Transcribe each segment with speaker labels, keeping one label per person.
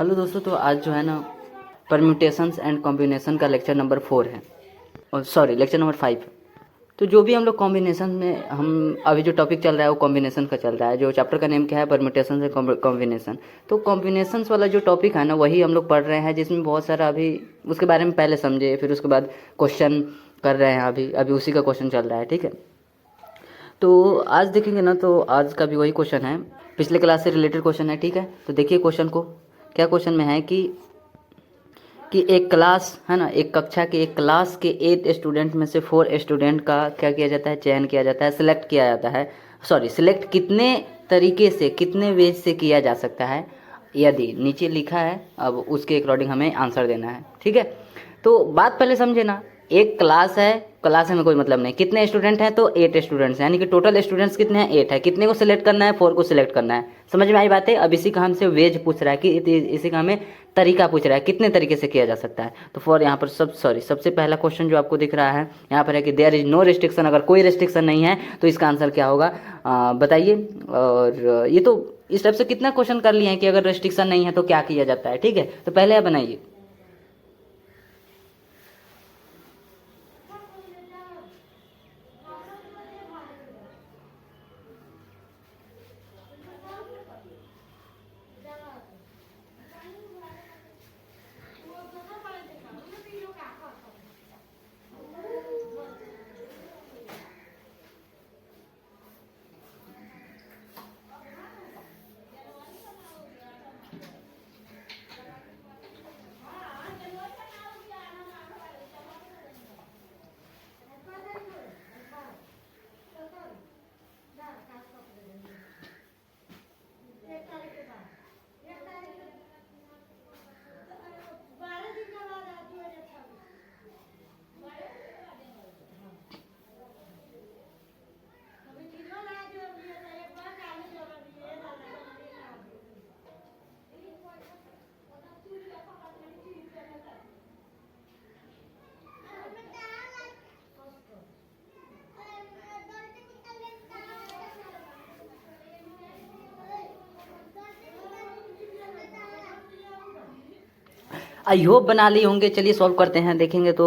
Speaker 1: Hello दोस्तों, तो आज जो है ना परम्यूटेशंस एंड कॉम्बिनेशन का लेक्चर नंबर 4 है, और सॉरी लेक्चर नंबर 5 है। तो जो भी हम लोग कॉम्बिनेशन में हम अभी जो टॉपिक चल रहा है वो कॉम्बिनेशन का चल रहा है। जो चैप्टर का नेम क्या है, परम्यूटेशन एंड कॉम्बिनेशन। तो कॉम्बिनेशंस वाला जो टॉपिक है ना वही हम लोग पढ़ रहे हैं, जिसमें बहुत सारा अभी उसके बारे में पहले समझे, फिर उसके बाद क्वेश्चन कर रहे हैं। अभी अभी उसी का क्वेश्चन चल रहा है, ठीक है। तो आज देखेंगे ना, तो आज का भी वही क्वेश्चन है, पिछले क्लास से रिलेटेड क्वेश्चन है, ठीक है। तो देखिए क्वेश्चन को, क्या क्वेश्चन में है कि एक क्लास है ना, एक कक्षा के एक क्लास के 8 स्टूडेंट में से 4 स्टूडेंट का क्या किया जाता है, चयन किया जाता है, सिलेक्ट किया जाता है। सॉरी, सिलेक्ट कितने तरीके से, कितने वेज से किया जा सकता है, यदि नीचे लिखा है। अब उसके अकॉर्डिंग हमें आंसर देना है, ठीक है। तो बात पहले समझे ना, एक क्लास है, क्लास में कोई मतलब नहीं, कितने स्टूडेंट हैं तो 8 स्टूडेंट्स हैं, यानी कि टोटल स्टूडेंट्स कितने हैं, 8 है। कितने को सिलेक्ट करना है, 4 को सिलेक्ट करना है। समझ में आई बात है। अब इसी का हमसे वेज पूछ रहा है, कि इसी का हमें तरीका पूछ रहा है, कितने तरीके से किया जा सकता है। तो फॉर यहाँ पर सबसे पहला क्वेश्चन जो आपको दिख रहा है यहाँ पर है कि देयर इज नो रिस्ट्रिक्शन। अगर कोई रिस्ट्रिक्शन नहीं है तो इसका आंसर क्या होगा, बताइए। और ये तो इस टाइप से कितना क्वेश्चन कर लिए हैं कि अगर रिस्ट्रिक्शन नहीं है तो क्या किया जाता है, ठीक है। तो पहले आप बनाइए। आई होप बना लिए होंगे। चलिए सॉल्व करते हैं, देखेंगे। तो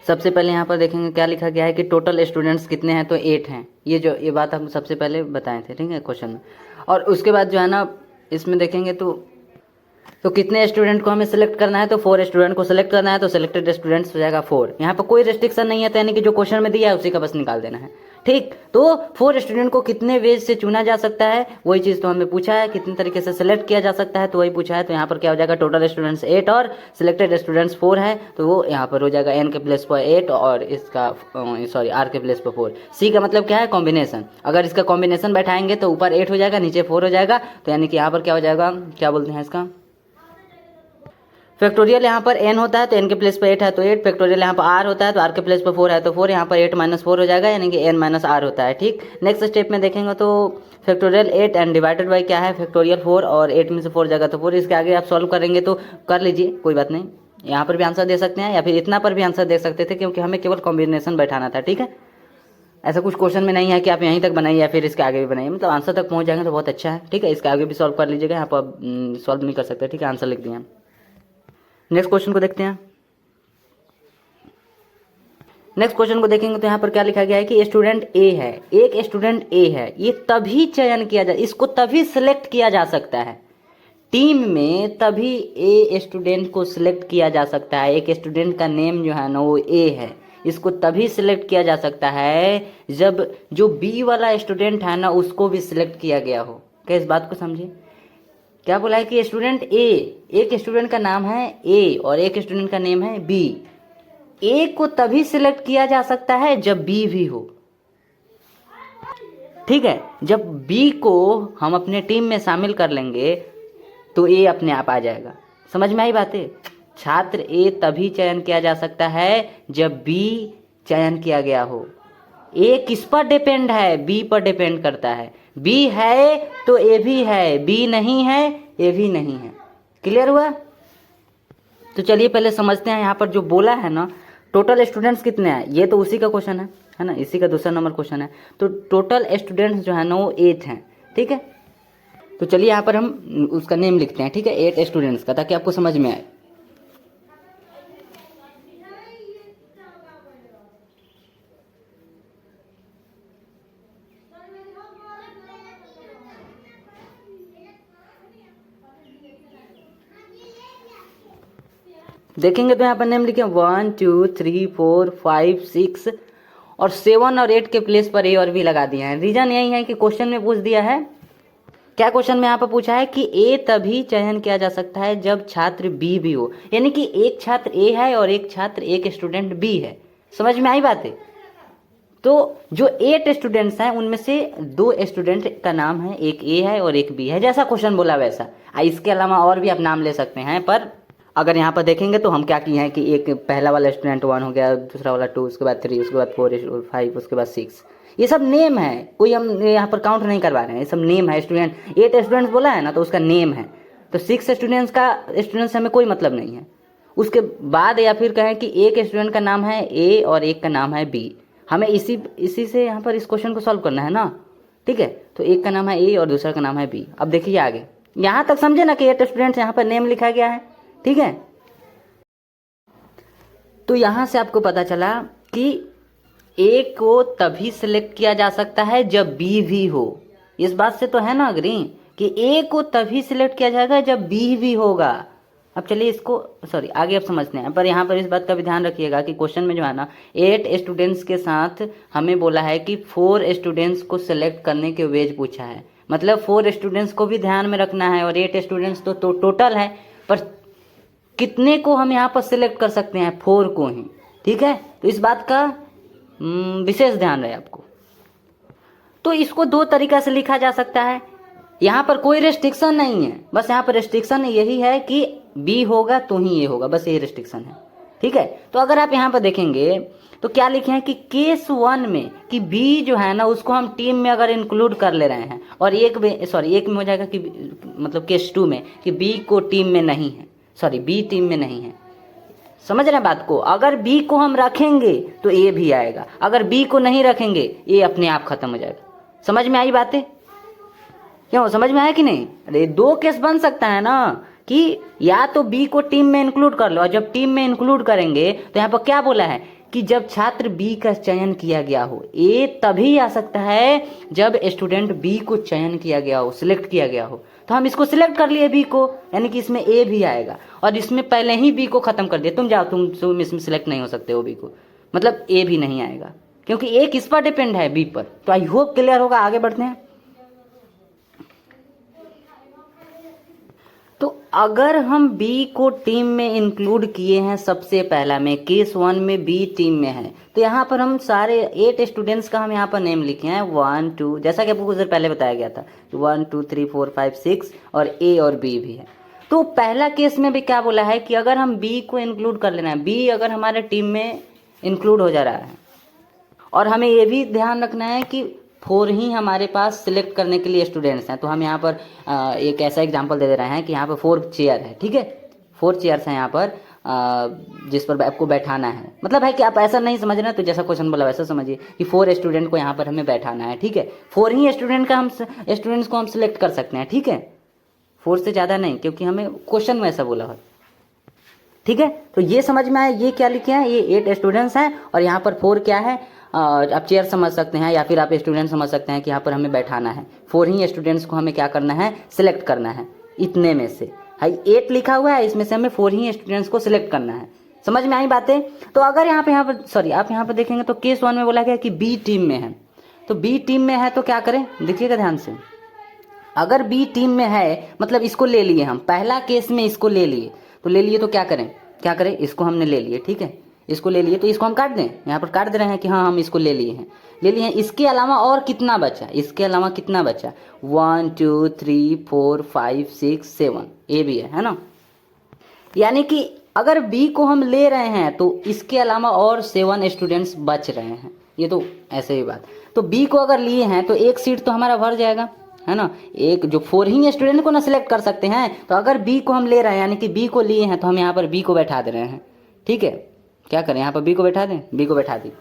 Speaker 1: सबसे पहले यहाँ पर देखेंगे क्या लिखा गया है कि टोटल स्टूडेंट्स कितने हैं, तो 8 हैं। ये बात हम सबसे पहले बताए थे, ठीक है, क्वेश्चन में। और उसके बाद जो है ना इसमें देखेंगे तो कितने स्टूडेंट को हमें सेलेक्ट करना है, तो 4 स्टूडेंट को सेलेक्ट करना है, तो सिलेक्टेड स्टूडेंट्स हो जाएगा 4। यहाँ पर कोई रेस्ट्रिक्शन नहीं है, तो यानी कि जो क्वेश्चन में दिया है उसी का बस निकाल देना है, ठीक। तो 4 स्टूडेंट को कितने वेज से चुना जा सकता है, वही चीज़ तो हमें पूछा है, कितने तरीके से सेलेक्ट किया जा सकता है, तो वही पूछा है। तो यहाँ पर क्या हो जाएगा, टोटल स्टूडेंट्स 8 और सिलेक्टेड स्टूडेंट्स 4 है, तो वो यहाँ पर हो जाएगा n के प्लेस पर 8 और इसका सॉरी r के प्लेस पर 4। c का मतलब क्या है, कॉम्बिनेशन। अगर इसका कॉम्बिनेशन बैठाएंगे तो ऊपर 8 हो जाएगा, नीचे 4 हो जाएगा, तो यानी कि यहाँ पर क्या हो जाएगा, क्या बोलते हैं इसका, फैक्टोरियल। यहाँ पर n होता है तो n के प्लेस पर 8 है तो 8। फैक्टोरियल यहाँ पर r होता है तो r के प्लेस पर 4 है तो 4। यहाँ पर 8 - 4 हो जाएगा, यानी कि n - r होता है, ठीक। नेक्स्ट स्टेप में देखेंगे तो फैक्टोरियल 8 एंड डिवाइडेड बाई क्या है, फैक्टोरियल 4, और 8 में से 4 जाएगा तो 4। इसके आगे आप सॉल्व करेंगे तो कर लीजिए, कोई बात नहीं। यहाँ पर भी आंसर दे सकते हैं, या फिर इतना पर भी आंसर दे सकते थे, क्योंकि हमें केवल कॉम्बिनेशन बैठाना था, ठीक है। ऐसा कुछ क्वेश्चन में नहीं है कि आप यहीं तक बनाइए या फिर इसके आगे भी बनाइए, मतलब आंसर तक पहुँच जाएंगे तो बहुत अच्छा है, ठीक है। इसके आगे भी सॉल्व कर लीजिएगा, यहाँ पर सॉल्व नहीं कर सकते, ठीक है, आंसर लिख दिया। नेक्स्ट क्वेश्चन को देखते हैं। नेक्स्ट क्वेश्चन को देखेंगे तो यहाँ पर क्या लिखा गया है कि स्टूडेंट ए है, एक स्टूडेंट ए है, ये तभी चयन किया जा, इसको तभी सिलेक्ट किया जा सकता है टीम में, तभी ए स्टूडेंट को सिलेक्ट किया जा सकता है। एक स्टूडेंट का नेम जो है ना वो ए है, इसको तभी सिलेक्ट किया जा सकता है जब जो बी वाला स्टूडेंट है ना उसको भी सिलेक्ट किया गया हो। क्या इस बात को समझिए, क्या बोला है कि स्टूडेंट ए, एक स्टूडेंट का नाम है ए और एक स्टूडेंट का नेम है बी। ए को तभी सिलेक्ट किया जा सकता है जब बी भी हो, ठीक है। जब बी को हम अपने टीम में शामिल कर लेंगे तो ए अपने आप आ जाएगा। समझ में आई बातें। छात्र ए तभी चयन किया जा सकता है जब बी चयन किया गया हो। ए किस पर डिपेंड है, बी पर डिपेंड करता है। बी है तो ए भी है, बी नहीं है ए भी नहीं है। क्लियर हुआ। तो चलिए पहले समझते हैं यहाँ पर जो बोला है ना, टोटल स्टूडेंट्स कितने हैं, ये तो उसी का क्वेश्चन है ना, इसी का दूसरा नंबर क्वेश्चन है। तो टोटल स्टूडेंट्स जो है ना वो 8 हैं, ठीक है। तो चलिए यहाँ पर हम उसका नेम लिखते हैं, ठीक है, 8 स्टूडेंट्स का, ताकि आपको समझ में आए। देखेंगे तो यहाँ पर नेम लिखे 1 2 3 4 5 6 और 7 और 8 के प्लेस पर ए और बी लगा दिया है। रीजन यही है कि क्वेश्चन में पूछ दिया है, क्या क्वेश्चन में यहाँ पर पूछा है कि ए तभी चयन किया जा सकता है जब छात्र बी भी हो, यानी कि एक छात्र ए है और एक स्टूडेंट बी है। समझ में आई बात है? तो जो 8 स्टूडेंट्स हैं उनमें से 2 स्टूडेंट का नाम है, एक ए है और एक बी है, जैसा क्वेश्चन बोला वैसा। इसके अलावा और भी आप नाम ले सकते हैं, पर अगर यहाँ पर देखेंगे तो हम क्या किए हैं कि एक पहला वाला स्टूडेंट 1 हो गया, दूसरा वाला 2, उसके बाद 3, उसके बाद 4 5, उसके बाद 6। ये सब नेम है, कोई हम यहाँ पर काउंट नहीं करवा रहे हैं, ये सब नेम है। स्टूडेंट 8 स्टूडेंट्स बोला है ना, तो उसका नेम है। तो 6 स्टूडेंट्स से हमें कोई मतलब नहीं है। उसके बाद या फिर कहें कि एक स्टूडेंट का नाम है ए और एक का नाम है बी, हमें इसी से यहाँ पर इस क्वेश्चन को सॉल्व करना है ना, ठीक है। तो एक का नाम है ए और दूसरा का नाम है बी। अब देखिए आगे, यहाँ तक समझे ना कि 8 स्टूडेंट्स यहाँ पर नेम लिखा गया है, ठीक है। तो यहां से आपको पता चला कि ए को तभी सिलेक्ट किया जा सकता है जब बी भी हो। इस बात से तो है ना अग्री कि ए को तभी सिलेक्ट किया जाएगा जब बी भी होगा। अब चलिए इसको आगे आप समझते हैं, पर यहाँ पर इस बात का भी ध्यान रखिएगा कि क्वेश्चन में जो है ना 8 स्टूडेंट्स के साथ हमें बोला है कि 4 स्टूडेंट्स को सिलेक्ट करने के वेज पूछा है, मतलब 4 स्टूडेंट्स को भी ध्यान में रखना है और 8 स्टूडेंट्स तो टोटल है, पर कितने को हम यहाँ पर सिलेक्ट कर सकते हैं? 4 को ही, ठीक है। तो इस बात का विशेष ध्यान रहे आपको। तो इसको 2 तरीका से लिखा जा सकता है, यहाँ पर कोई रेस्ट्रिक्शन नहीं है, बस यहाँ पर रेस्ट्रिक्शन यही है कि बी होगा तो ही ये होगा, बस ये रेस्ट्रिक्शन है, ठीक है। तो अगर आप यहाँ पर देखेंगे तो क्या लिखे हैं कि केस 1 में कि बी जो है ना उसको हम टीम में अगर इंक्लूड कर ले रहे हैं, और एक में हो जाएगा कि मतलब केस 2 में कि बी को टीम में नहीं है, बी टीम में नहीं है। समझ रहे हैं बात को? अगर बी को हम रखेंगे तो ए भी आएगा, अगर बी को नहीं रखेंगे ए अपने आप खत्म हो जाएगा। समझ में आई बातें? क्यों, समझ में आया कि नहीं? अरे 2 केस बन सकता है ना कि या तो बी को टीम में इंक्लूड कर लो, और जब टीम में इंक्लूड करेंगे तो यहाँ पर क्या बोला है कि जब छात्र बी का चयन किया गया हो। ए तभी आ सकता है जब स्टूडेंट बी को चयन किया गया हो, सिलेक्ट किया गया हो। तो हम इसको सिलेक्ट कर लिए बी को, यानी कि इसमें ए भी आएगा, और इसमें पहले ही बी को खत्म कर दिया, तुम जाओ, तुम इसमें सिलेक्ट नहीं हो सकते हो बी को, मतलब ए भी नहीं आएगा, क्योंकि ए किस पर डिपेंड है? बी पर। तो आई होप क्लियर होगा। आगे बढ़ते हैं। तो अगर हम बी को टीम में इंक्लूड किए हैं, सबसे पहला में केस 1 में बी टीम में है, तो यहाँ पर हम सारे 8 स्टूडेंट्स का हम यहाँ पर नेम लिखे हैं 1 2, जैसा कि आपको कुछ देर पहले बताया गया था 1 2 3 4 5 6, और ए और बी भी है। तो पहला केस में भी क्या बोला है कि अगर हम बी को इंक्लूड कर लेना है, बी अगर हमारे टीम में इंक्लूड हो जा रहा है, और हमें ये भी ध्यान रखना है कि 4 ही हमारे पास सिलेक्ट करने के लिए स्टूडेंट्स हैं। तो हम यहाँ पर एक ऐसा एग्जांपल दे रहे हैं कि यहाँ पर 4 चेयर है, ठीक है, 4 चेयर्स हैं यहाँ पर जिस पर आपको बैठाना है। मतलब है कि आप ऐसा नहीं समझ रहे, तो जैसा क्वेश्चन बोला वैसा समझिए कि 4 स्टूडेंट को यहाँ पर हमें बैठाना है, ठीक है। 4 ही स्टूडेंट्स को हम सिलेक्ट कर सकते हैं, ठीक है, 4 से ज़्यादा नहीं, क्योंकि हमें क्वेश्चन में ऐसा बोला है, ठीक है। तो ये समझ में आया, ये क्या लिखे हैं, ये 8 स्टूडेंट्स हैं, और यहाँ पर 4 क्या है, आप चेयर समझ सकते हैं या फिर आप स्टूडेंट समझ सकते हैं कि यहाँ पर हमें बैठाना है। 4 ही स्टूडेंट्स को हमें क्या करना है, सिलेक्ट करना है। इतने में से 8 लिखा हुआ है, इसमें से हमें 4 ही स्टूडेंट्स को सिलेक्ट करना है। समझ में आई बातें? तो अगर आप यहाँ पर देखेंगे तो केस 1 में बोला गया कि बी टीम में है, तो बी टीम में है तो क्या करें, देखिएगा ध्यान से। अगर बी टीम में है मतलब इसको ले लिए हम, पहला केस में इसको ले लिए, तो क्या करें, इसको हमने ले लिए, ठीक है, इसको ले लिए, तो इसको हम काट दें, यहाँ पर काट दे रहे हैं कि हाँ हम इसको ले लिए हैं। इसके अलावा और कितना बचा, 1 2 3 4 5 6 7, ए भी है ना। यानी कि अगर बी को हम ले रहे हैं तो इसके अलावा और 7 स्टूडेंट्स बच रहे हैं, ये तो ऐसे ही बात। तो बी को अगर लिए हैं तो एक सीट तो हमारा भर जाएगा, है ना। एक जो 4 ही स्टूडेंट को ना सिलेक्ट कर सकते हैं, तो अगर बी को हम ले रहे हैं यानी कि बी को लिए हैं, तो हम यहाँ पर बी को बैठा दे रहे हैं, ठीक है। क्या करें, यहाँ पर बी को बैठा दें, बी को बैठा दी।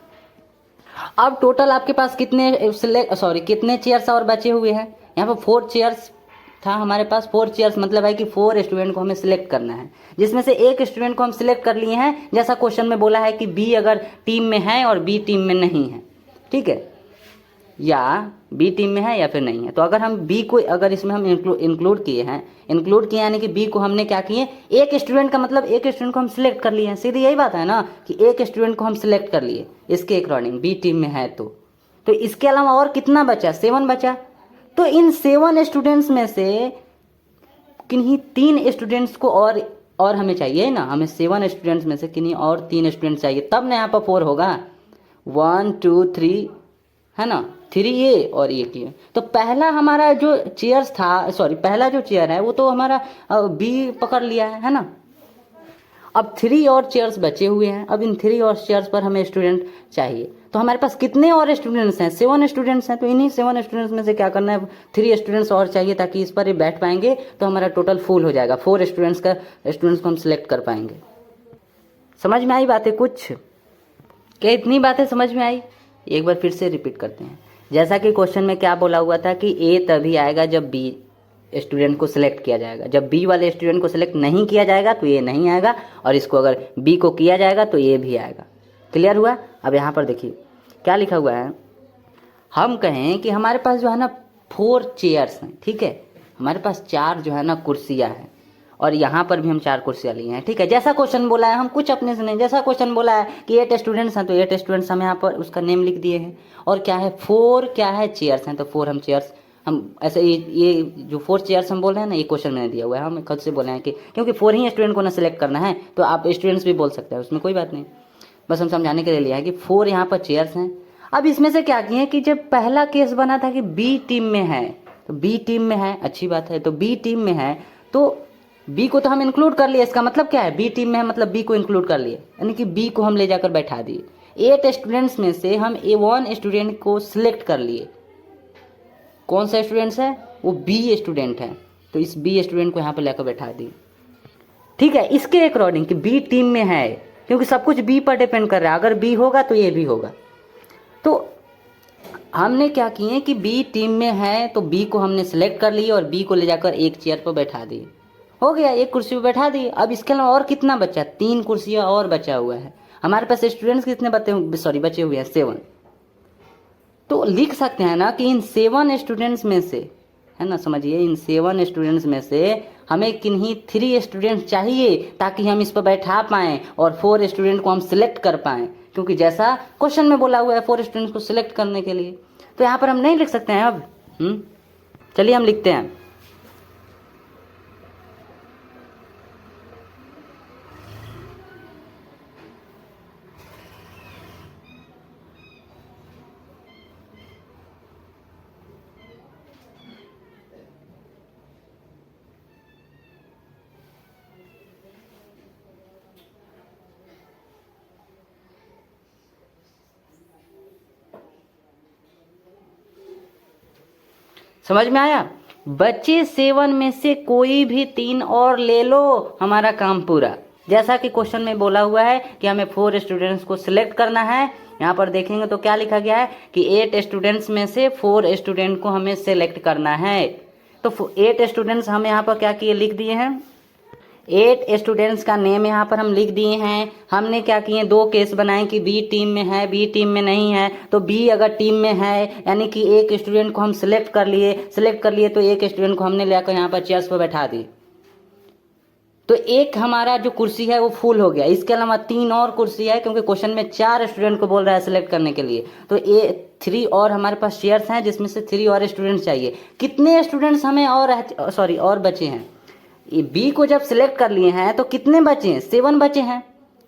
Speaker 1: अब टोटल आपके पास कितने चेयर्स और बचे हुए हैं, यहाँ पर 4 चेयर्स था हमारे पास 4 चेयर्स, मतलब है कि 4 स्टूडेंट को हमें सिलेक्ट करना है, जिसमें से एक स्टूडेंट को हम सिलेक्ट कर लिए हैं, जैसा क्वेश्चन में बोला है कि बी अगर टीम में है और बी टीम में नहीं है, ठीक है, या बी टीम में है या फिर नहीं है। तो अगर हम बी को, अगर इसमें हम इंक्लूड किए हैं, इंक्लूड किए यानी कि बी को हमने क्या किए, एक स्टूडेंट का मतलब एक स्टूडेंट को हम सिलेक्ट कर लिए हैं, सीधी यही बात है ना कि एक स्टूडेंट को हम सिलेक्ट कर लिए इसके अकॉर्डिंग, बी टीम में है तो इसके अलावा और कितना बचा, 7 बचा। तो इन 7 स्टूडेंट्स में से किन्हीं 3 स्टूडेंट्स को और हमें चाहिए ना, हमें 7 स्टूडेंट्स में से किन्हीं और 3 स्टूडेंट्स चाहिए, तब ना यहाँ पर 4 होगा। 1 2 3 है ना, 3 ये और एक ये। तो पहला हमारा जो चेयर्स था, सॉरी पहला जो चेयर है वो तो हमारा बी पकड़ लिया है ना। अब 3 और चेयर्स बचे हुए हैं, अब इन 3 और चेयर्स पर हमें स्टूडेंट चाहिए। तो हमारे पास कितने और स्टूडेंट्स हैं, 7 स्टूडेंट्स हैं। तो इन्हीं 7 स्टूडेंट्स में से क्या करना है, 3 स्टूडेंट्स और चाहिए ताकि इस पर ये बैठ पाएंगे, तो हमारा टोटल फुल हो जाएगा, 4 स्टूडेंट्स को हम सिलेक्ट कर पाएंगे। समझ में आई बातें कुछ, क्या इतनी बातें समझ में आई? एक बार फिर से रिपीट करते हैं। जैसा कि क्वेश्चन में क्या बोला हुआ था कि ए तभी आएगा जब बी स्टूडेंट को सिलेक्ट किया जाएगा, जब बी वाले स्टूडेंट को सिलेक्ट नहीं किया जाएगा तो ये नहीं आएगा, और इसको अगर बी को किया जाएगा तो ये भी आएगा। क्लियर हुआ? अब यहाँ पर देखिए क्या लिखा हुआ है, हम कहें कि हमारे पास जो है ना 4 चेयर्स हैं, ठीक है, हमारे पास 4 जो है ना कुर्सियाँ हैं, और यहाँ पर भी हम 4 कुर्सियाँ लिए हैं, ठीक है। जैसा क्वेश्चन बोला है, हम कुछ अपने से नहीं, जैसा क्वेश्चन बोला है कि 8 स्टूडेंट्स हैं तो 8 स्टूडेंट्स हम यहाँ पर उसका नेम लिख दिए हैं, और क्या है 4 क्या है चेयर्स हैं, तो 4 हम चेयर्स हम ऐसे ये जो 4 चेयर्स हम बोल रहे हैं ना, ये क्वेश्चन मैंने दिया हुआ है, हम खुद से बोले हैं कि क्योंकि 4 ही स्टूडेंट को ना सिलेक्ट करना है, तो आप स्टूडेंट्स भी बोल सकते हैं, उसमें कोई बात नहीं, बस हम समझाने के लिए लिया है कि 4 यहाँ पर चेयर्स हैं। अब इसमें से क्या किए कि जब पहला केस बना था कि बी टीम में है, तो बी टीम में है, अच्छी बात है, तो बी टीम में है तो बी को तो हम इंक्लूड कर लिए, इसका मतलब क्या है, बी टीम में है मतलब बी को इंक्लूड कर लिए, यानी कि बी को हम ले जाकर बैठा दिए। 8 स्टूडेंट्स में से हम 1 स्टूडेंट को सिलेक्ट कर लिए। कौन सा स्टूडेंट्स है, वो बी स्टूडेंट है, तो इस बी स्टूडेंट को यहाँ पर लेकर बैठा दिए, ठीक है, इसके अकॉर्डिंग कि बी टीम में है, क्योंकि सब कुछ बी पर डिपेंड कर रहा है, अगर बी होगा तो ये भी होगा। तो हमने क्या किए कि बी टीम में है तो बी को हमने सिलेक्ट कर लिया और बी को ले जाकर एक चेयर पर बैठा दिए, हो गया, एक कुर्सी पर बैठा दिए। अब इसके अलावा और कितना बचा, 3 कुर्सियाँ और बचा हुआ है। हमारे पास स्टूडेंट्स कितने बचे हुए हैं, 7। तो लिख सकते हैं ना कि इन 7 स्टूडेंट्स में से, है ना, समझिए, इन 7 स्टूडेंट्स में से हमें किन्हीं 3 स्टूडेंट चाहिए ताकि हम इस पर बैठा पाएँ और 4 स्टूडेंट को हम सिलेक्ट कर पाएँ, क्योंकि जैसा क्वेश्चन में बोला हुआ है 4 स्टूडेंट को सिलेक्ट करने के लिए। तो यहाँ पर हम नहीं लिख सकते हैं अब, चलिए हम लिखते हैं। समझ में आया? बच्चे 7 में से कोई भी 3 और ले लो, हमारा काम पूरा। जैसा कि क्वेश्चन में बोला हुआ है कि हमें 4 स्टूडेंट्स को सिलेक्ट करना है, यहाँ पर देखेंगे तो क्या लिखा गया है कि 8 स्टूडेंट्स में से 4 स्टूडेंट को हमें सिलेक्ट करना है। तो 8 स्टूडेंट्स हम यहाँ पर क्या किए, लिख दिए हैं, 8 स्टूडेंट्स का नेम यहाँ पर हम लिख दिए हैं। हमने क्या किए, 2 केस बनाए कि बी टीम में है, बी टीम में नहीं है। तो बी अगर टीम में है यानी कि एक स्टूडेंट को हम सिलेक्ट कर लिए तो एक स्टूडेंट को हमने लेकर यहाँ पर चेयर्स पर बैठा दी, तो एक हमारा जो कुर्सी है वो फुल हो गया। इसके अलावा 3 और कुर्सी है, क्योंकि क्वेश्चन में 4 स्टूडेंट को बोल रहा है सिलेक्ट करने के लिए, तो 3 और हमारे पास चेयर्स हैं, जिसमें से 3 और स्टूडेंट्स चाहिए। कितने स्टूडेंट्स हमें और बचे हैं, ये बी को जब सिलेक्ट कर लिए हैं तो कितने बचे हैं, 7 बचे हैं,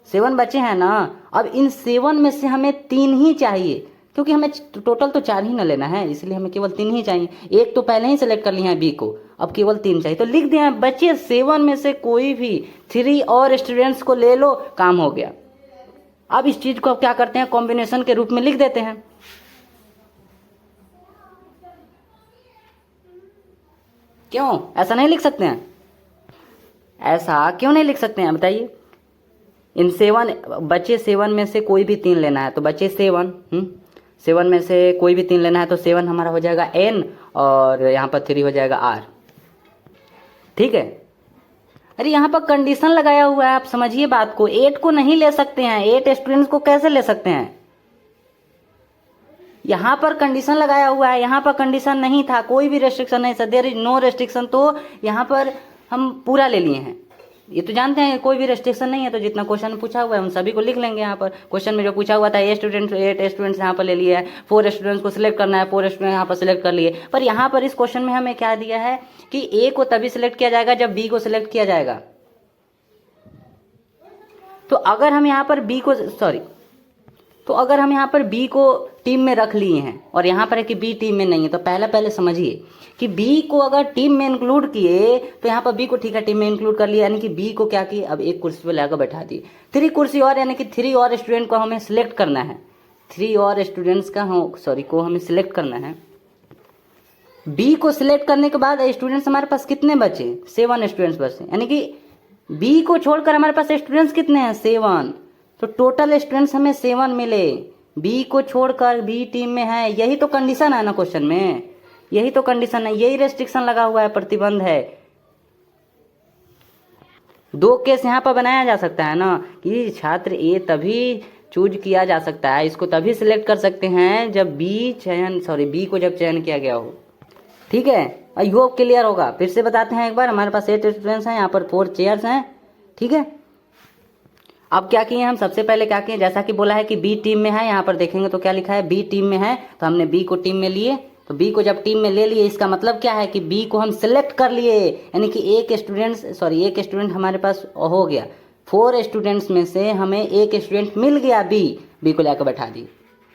Speaker 1: 7 बचे हैं ना। अब इन 7 में से हमें 3 ही चाहिए, क्योंकि हमें टोटल तो 4 ही ना लेना है, इसलिए हमें केवल 3 ही चाहिए। एक तो पहले ही सिलेक्ट कर लिए हैं बी को, अब केवल 3 चाहिए, तो लिख दिया बच्चे 7 में से कोई भी 3 और स्टूडेंट्स को ले लो, काम हो गया। अब इस चीज को अब क्या करते हैं, कॉम्बिनेशन के रूप में लिख देते हैं। क्यों ऐसा नहीं लिख सकते हैं, ऐसा क्यों नहीं लिख सकते हैं बताइए। इन 7 बच्चे 7 में से कोई भी 3 लेना है, तो बच्चे 7 में से कोई भी 3 लेना है, तो 7 हमारा हो जाएगा n और यहाँ पर 3 हो जाएगा r। ठीक है। अरे यहाँ पर कंडीशन लगाया हुआ है, आप समझिए बात को। 8 को नहीं ले सकते हैं, 8 स्टूडेंट्स को कैसे ले सकते हैं? यहाँ पर कंडीशन लगाया हुआ है, यहाँ पर कंडीशन नहीं था, कोई भी रेस्ट्रिक्शन नहीं था, देयर इज नो रेस्ट्रिक्शन। तो यहाँ पर हम पूरा ले लिए हैं। ये तो जानते हैं कोई भी रेस्ट्रिक्शन नहीं है, तो जितना क्वेश्चन में पूछा हुआ है उन सभी को लिख लेंगे। यहाँ पर क्वेश्चन में जो पूछा हुआ था 8 स्टूडेंट्स यहाँ पर ले लिए है, 4 स्टूडेंट्स को सिलेक्ट करना है, 4 स्टूडेंट यहाँ पर सिलेक्ट कर लिए। पर यहाँ पर इस क्वेश्चन में हमें क्या दिया है कि ए को तभी सिलेक्ट किया जाएगा जब बी को सिलेक्ट किया जाएगा। तो अगर हम यहाँ पर बी को टीम में रख लिए हैं और यहाँ पर है कि बी टीम में नहीं है, तो पहले समझिए कि बी को अगर टीम में इंक्लूड किए तो यहाँ पर बी को ठीक है टीम में इंक्लूड कर लिया, यानी कि बी को क्या किए, अब एक कुर्सी पे लाकर बैठा दिए। 3 कुर्सी और, यानी कि 3 और स्टूडेंट को हमें सिलेक्ट करना है, 3 और स्टूडेंट्स को हमें सिलेक्ट करना है। बी को सिलेक्ट करने के बाद स्टूडेंट्स हमारे पास कितने बचे? 7 स्टूडेंट्स बचे, यानी कि बी को छोड़कर हमारे पास स्टूडेंट्स कितने हैं? 7। तो टोटल स्टूडेंट्स हमें 7 मिले, बी को छोड़कर बी टीम में है। यही तो कंडीशन है ना क्वेश्चन में, यही तो कंडीशन है, यही रेस्ट्रिक्शन लगा हुआ है, प्रतिबंध है। 2 केस यहाँ पर बनाया जा सकता है ना कि छात्र ए तभी चूज किया जा सकता है, इसको तभी सिलेक्ट कर सकते हैं जब बी को जब चयन किया गया हो। ठीक है, आई होप क्लियर होगा। फिर से बताते हैं एक बार, हमारे पास 8 स्टूडेंट्स हैं, यहाँ पर 4 चेयर्स हैं। ठीक है, अब क्या किए हम? सबसे पहले क्या किए, जैसा कि बोला है कि बी टीम में है, यहाँ पर देखेंगे तो क्या लिखा है, बी टीम में है, तो हमने बी को टीम में लिए। तो बी को जब टीम में ले लिए, इसका मतलब क्या है कि बी को हम सिलेक्ट कर लिए, यानी कि एक स्टूडेंट हमारे पास हो गया। 4 स्टूडेंट्स में से हमें एक स्टूडेंट मिल गया, बी को लाकर बैठा दी।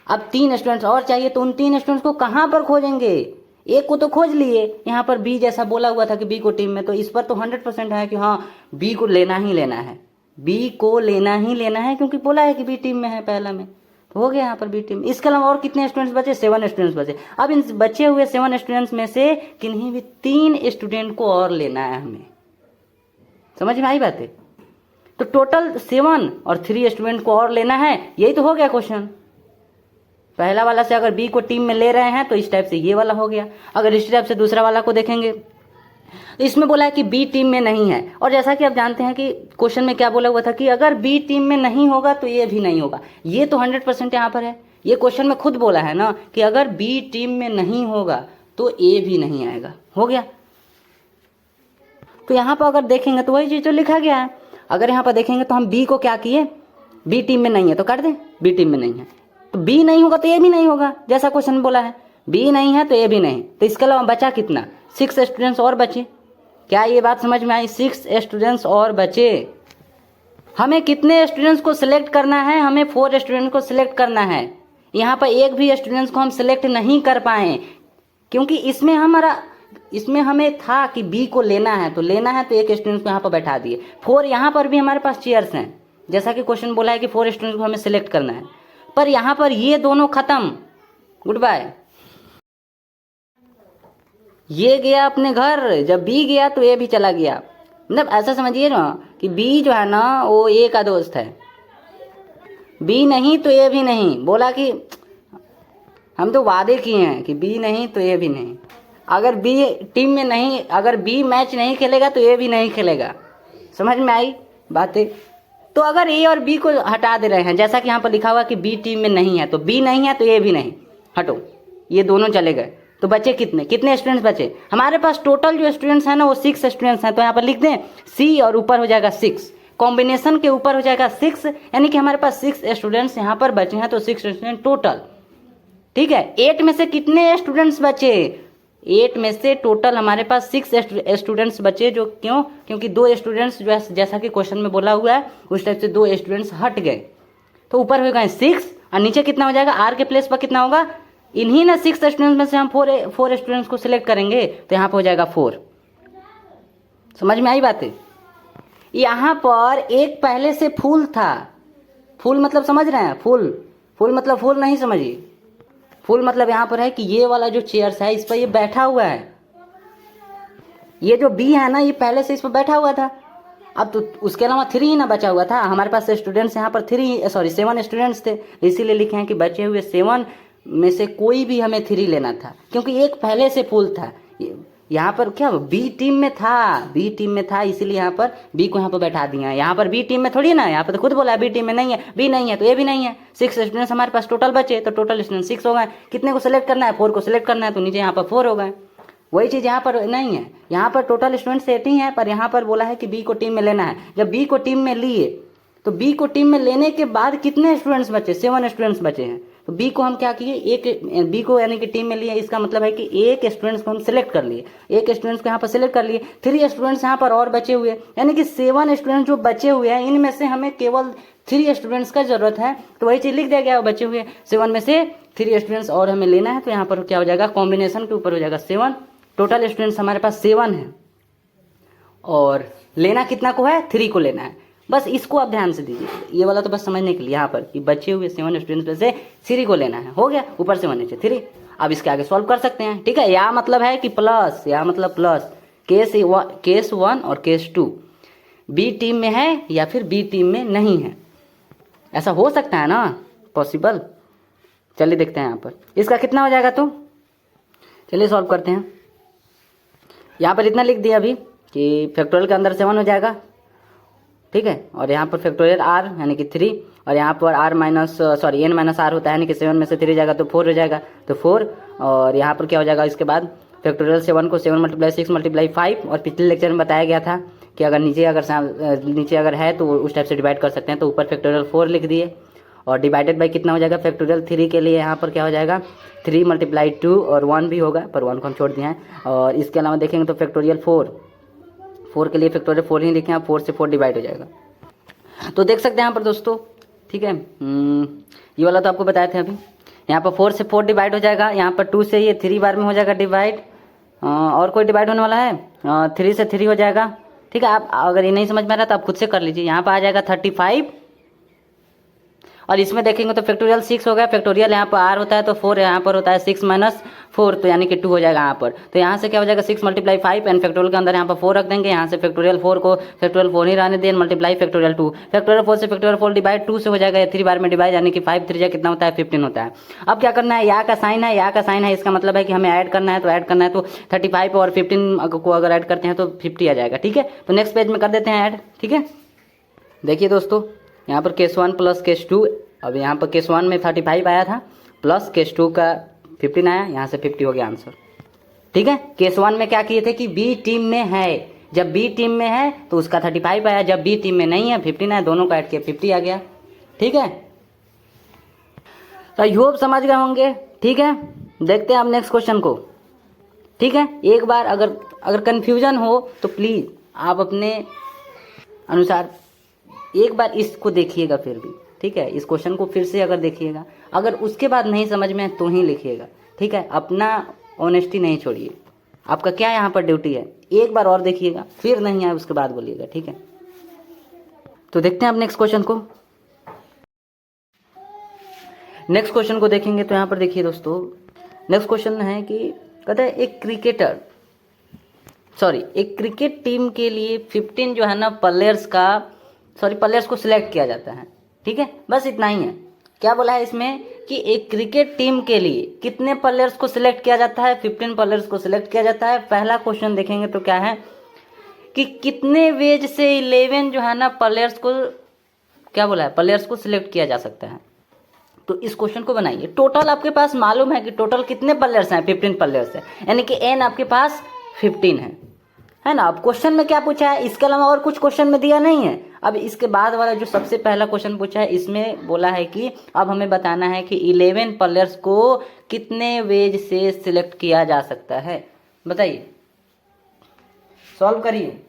Speaker 1: अब 3 स्टूडेंट्स और चाहिए, तो उन 3 स्टूडेंट्स को कहाँ पर खोजेंगे? एक को तो खोज लिए, यहाँ पर बी जैसा बोला हुआ था कि बी को टीम में, तो इस पर तो 100% है कि हाँ बी को लेना ही लेना है, बी को लेना ही लेना है, क्योंकि बोला है कि बी टीम में है पहला में, तो हो गया यहाँ पर बी टीम। इसके अलावा और कितने स्टूडेंट्स बचे? 7 स्टूडेंट्स बचे। अब इन बचे हुए 7 स्टूडेंट्स में से किन्हीं भी 3 स्टूडेंट को और लेना है हमें। समझ में आई बातें? तो टोटल 7 और 3 स्टूडेंट को और लेना है, यही तो हो गया क्वेश्चन। पहला वाला से अगर बी को टीम में ले रहे हैं तो इस टाइप से ये वाला हो गया। अगर इस टाइप से दूसरा वाला को देखेंगे, इसमें बोला है कि बी टीम में नहीं है, और जैसा कि आप जानते हैं कि क्वेश्चन में क्या बोला हुआ था कि अगर बी टीम में नहीं होगा तो ये भी नहीं होगा। ये तो 100% यहाँ पर है, ये क्वेश्चन में खुद बोला है ना कि अगर बी टीम में नहीं होगा तो ए भी नहीं आएगा, हो गया। तो यहाँ पर अगर देखेंगे तो वही चीज जो लिखा गया है। अगर यहाँ पर देखेंगे तो हम बी को क्या किए, बी टीम में नहीं है तो कर दें, बी टीम में नहीं है तो बी नहीं होगा तो ए भी नहीं होगा, जैसा क्वेश्चन में बोला है, बी नहीं है तो ए भी नहीं। तो इसके अलावा बचा कितना? 6 स्टूडेंट्स और बचे। क्या ये बात समझ में आई? 6 स्टूडेंट्स और बचे। हमें कितने स्टूडेंट्स को सिलेक्ट करना है? हमें 4 स्टूडेंट्स को सिलेक्ट करना है। यहाँ पर एक भी स्टूडेंट्स को हम सिलेक्ट नहीं कर पाए, क्योंकि इसमें हमें था कि बी को लेना है, तो एक स्टूडेंट को यहाँ पर बैठा दिए। 4 यहाँ पर भी हमारे पास चेयर्स हैं, जैसा कि क्वेश्चन बोला है कि 4 स्टूडेंट्स को हमें सिलेक्ट करना है, पर यहाँ पर ये दोनों खत्म, गुड बाय। ये गया अपने घर, जब बी गया तो ए भी चला गया। मतलब ऐसा समझिए ना कि बी जो है ना वो ए का दोस्त है, बी नहीं तो ए भी नहीं। बोला कि हम तो वादे किए हैं कि बी नहीं तो ए भी नहीं। अगर बी टीम में नहीं, अगर बी मैच नहीं खेलेगा तो ए भी नहीं खेलेगा। समझ में आई बातें? तो अगर ए और बी को हटा दे रहे हैं, जैसा कि यहाँ पर लिखा हुआ कि बी टीम में नहीं है, तो बी नहीं है तो ए भी नहीं, हटो, ये दोनों चले गए। तो बचे कितने स्टूडेंट्स बचे? हमारे पास टोटल जो स्टूडेंट्स हैं ना वो 6 स्टूडेंट्स हैं। तो यहाँ पर लिख दें सी और ऊपर हो जाएगा 6, कॉम्बिनेशन के ऊपर हो जाएगा 6, यानी कि हमारे पास 6 स्टूडेंट्स यहाँ पर बचे हैं, तो 6 स्टूडेंट टोटल। ठीक है, 8 में से कितने स्टूडेंट्स बचे? 8 में से टोटल हमारे पास 6 स्टूडेंट्स बचे। जो क्यों? क्योंकि 2 स्टूडेंट्स जो है जैसा कि क्वेश्चन में बोला हुआ है उस टाइप से 2 स्टूडेंट्स हट गए, तो ऊपर हो गए 6 और नीचे कितना हो जाएगा? आर के प्लेस पर कितना होगा? इन्हीं ना 6 स्टूडेंट्स में से हम 4 स्टूडेंट्स को सिलेक्ट करेंगे, तो यहाँ पर हो जाएगा 4। समझ में आई बातें? यहाँ पर एक पहले से फुल था, फुल मतलब समझ रहे हैं? फुल मतलब फुल नहीं समझिए, फुल मतलब यहाँ पर है कि ये वाला जो चेयर्स है इस पर ये बैठा हुआ है, ये जो बी है ना ये पहले से इस पर बैठा हुआ था। अब तो उसके अलावा 3 ही ना बचा हुआ था, हमारे पास स्टूडेंट्स यहाँ पर 7 स्टूडेंट्स थे, इसीलिए लिखे हैं कि बचे हुए 7 में से कोई भी हमें 3 लेना था, क्योंकि एक पहले से फुल था। यहाँ पर क्या बी टीम में था, बी टीम में था, इसीलिए यहाँ पर बी को यहाँ पर बैठा दिया। यहाँ पर बी टीम में थोड़ी ना, यहाँ पर तो खुद बोला है बी टीम में नहीं है, बी नहीं है तो ए भी नहीं है। 6 स्टूडेंट्स हमारे पास टोटल बचे, तो टोटल स्टूडेंट 6 हो गए। कितने को सिलेक्ट करना है, 4 को सिलेक्ट करना है, तो नीचे यहाँ पर 4 हो गए। वही चीज़ यहाँ पर नहीं है, यहाँ पर टोटल स्टूडेंट्स 18 है, पर यहाँ पर बोला है कि बी को टीम में लेना है। जब बी को टीम में लिए तो बी को टीम में लेने के बाद कितने स्टूडेंट्स बचे, 7 स्टूडेंट्स बचे हैं। तो बी को हम क्या किए, एक बी को यानी कि टीम में लिए, इसका मतलब है कि एक स्टूडेंट्स को हम सिलेक्ट कर लिए, एक स्टूडेंट्स को यहाँ पर सिलेक्ट कर लिए। 3 स्टूडेंट्स यहाँ पर और बचे हुए, यानी कि 7 स्टूडेंट्स जो बचे हुए हैं, इनमें से हमें केवल 3 स्टूडेंट्स का जरूरत है। तो वही चीज़ लिख दिया गया, बचे हुए 7 में से 3 स्टूडेंट्स और हमें लेना है। तो यहाँ पर क्या हो जाएगा, कॉम्बिनेशन के ऊपर हो जाएगा 7। टोटल स्टूडेंट्स हमारे पास 7 है और लेना कितना को है, 3 को लेना है। बस इसको आप ध्यान से दीजिए, ये वाला तो बस समझने के लिए यहाँ पर कि बचे हुए 7 स्टूडेंट्स में से 3 को लेना है। हो गया, ऊपर से 1 नीचे 3। अब इसके आगे सॉल्व कर सकते हैं, ठीक है। या मतलब है कि प्लस, या मतलब प्लस केस 1 और केस 2 बी टीम में है या फिर बी टीम में नहीं है, ऐसा हो सकता है ना, पॉसिबल। चलिए देखते हैं यहाँ पर इसका कितना हो जाएगा। तो चलिए सॉल्व करते हैं। यहाँ पर इतना लिख दिया अभी कि फैक्टोरियल के अंदर 7 हो जाएगा, ठीक है। और यहाँ पर फैक्टोरियल आर यानी कि 3, और यहाँ पर R minus sorry N minus R होता है, यानी कि 7 में से 3 जाएगा तो 4 हो जाएगा, तो 4। और यहाँ पर क्या हो जाएगा, इसके बाद फैक्टोरियल 7 को 7 × 6 × 5। और पिछले लेक्चर में बताया गया था कि अगर नीचे अगर है तो उस टाइप से डिवाइड कर सकते हैं। तो ऊपर फैक्टोरियल 4 लिख दिए और डिवाइडेड बाई कितना हो जाएगा, फैक्टोरियल 3 के लिए यहाँ पर क्या हो जाएगा 3 × 2 और 1 भी होगा, पर 1 को हम छोड़ दिए हैं। और इसके अलावा देखेंगे तो फैक्टोरियल 4 के लिए फैक्टोरियल 4 ही लिखे हैं, 4 से 4 डिवाइड हो जाएगा। तो देख सकते हैं यहाँ पर दोस्तों, ठीक है। ये वाला तो आपको बताए थे अभी। यहाँ पर 4 से 4 डिवाइड हो जाएगा, यहाँ पर 2 से ये 3 बार में हो जाएगा डिवाइड। और कोई डिवाइड होने वाला है, 3 से 3 हो जाएगा, ठीक है। आप अगर ये नहीं समझ में आ रहा तो आप खुद से कर लीजिए। यहाँ पर आ जाएगा 35 और इसमें देखेंगे तो फैक्टोरियल 6 हो गया। फैक्टोरियल यहाँ पर आर होता है तो 4 यहाँ पर होता है 6 - 4, तो यानी कि 2 हो जाएगा यहाँ पर। तो यहाँ से क्या हो जाएगा 6 × 5 एंड फैक्टोरियल के अंदर यहाँ पर 4 रख देंगे। यहाँ से फैक्टोरियल 4 को फैक्टोरियल 4 ही रहने दें, मल्टीप्लाई फैक्टोरियल 2। फैक्टोरियल 4 से फैक्टोरियल 4 डिवाइड 2 से हो जाएगा, 3 बार में डिवाइड, यानी कि 5 3 कितना होता है 15 होता है। अब क्या करना है, या का साइन है, या का साइन है, इसका मतलब है कि हमें ऐड करना है। तो ऐड करना है तो 35 और 15 को अगर ऐड करते हैं तो 50 आ जाएगा, ठीक है। तो नेक्स्ट पेज में कर देते हैं ऐड, ठीक है। देखिए दोस्तों, यहाँ पर केस 1 प्लस केस 2, अब यहाँ पर केस 1 में 35 आया था प्लस केस 2 का 15 आया, यहाँ से 50 हो गया आंसर, ठीक है। केस 1 में क्या किए थे कि बी टीम में है, जब बी टीम में है तो उसका 35 आया, जब बी टीम में नहीं है 15 आया, दोनों का ऐड किया 50 आ गया, ठीक है। तो आई होप समझ गए होंगे, ठीक है। देखते हैं अब नेक्स्ट क्वेश्चन को, ठीक है। एक बार अगर कन्फ्यूजन हो तो प्लीज़ आप अपने अनुसार एक बार इसको देखिएगा फिर भी, ठीक है। इस क्वेश्चन को फिर से अगर देखिएगा, अगर उसके बाद नहीं समझ में तो ही लिखिएगा, ठीक है। अपना ऑनेस्टी नहीं छोड़िए, आपका क्या यहाँ पर ड्यूटी है, एक बार और देखिएगा, फिर नहीं आए उसके बाद बोलिएगा, ठीक है। तो देखते हैं अब नेक्स्ट क्वेश्चन को। नेक्स्ट क्वेश्चन को देखेंगे तो यहाँ पर देखिए दोस्तों, नेक्स्ट क्वेश्चन है कि कहते हैं एक क्रिकेट टीम के लिए 15 जो है ना प्लेयर्स को सिलेक्ट किया जाता है, ठीक है। बस इतना ही है। क्या बोला है इसमें कि एक क्रिकेट टीम के लिए कितने प्लेयर्स को सिलेक्ट किया जाता है, 15 प्लेयर्स को सिलेक्ट किया जाता है। पहला क्वेश्चन देखेंगे तो क्या है कि कितने वेज से 11 जो है ना प्लेयर्स को, क्या बोला है, प्लेयर्स को सिलेक्ट किया जा सकता है। तो इस क्वेश्चन को बनाइए। टोटल आपके पास मालूम है कि टोटल कितने प्लेयर्स हैं, 15 प्लेयर्स है, यानी कि एन आपके पास 15 है ना। अब क्वेश्चन में क्या पूछा है, इसके अलावा और कुछ क्वेश्चन में दिया नहीं है। अब इसके बाद वाला जो सबसे पहला क्वेश्चन पूछा है, इसमें बोला है कि अब हमें बताना है कि 11 प्लेयर्स को कितने वेज से सिलेक्ट किया जा सकता है। बताइए, सॉल्व करिए।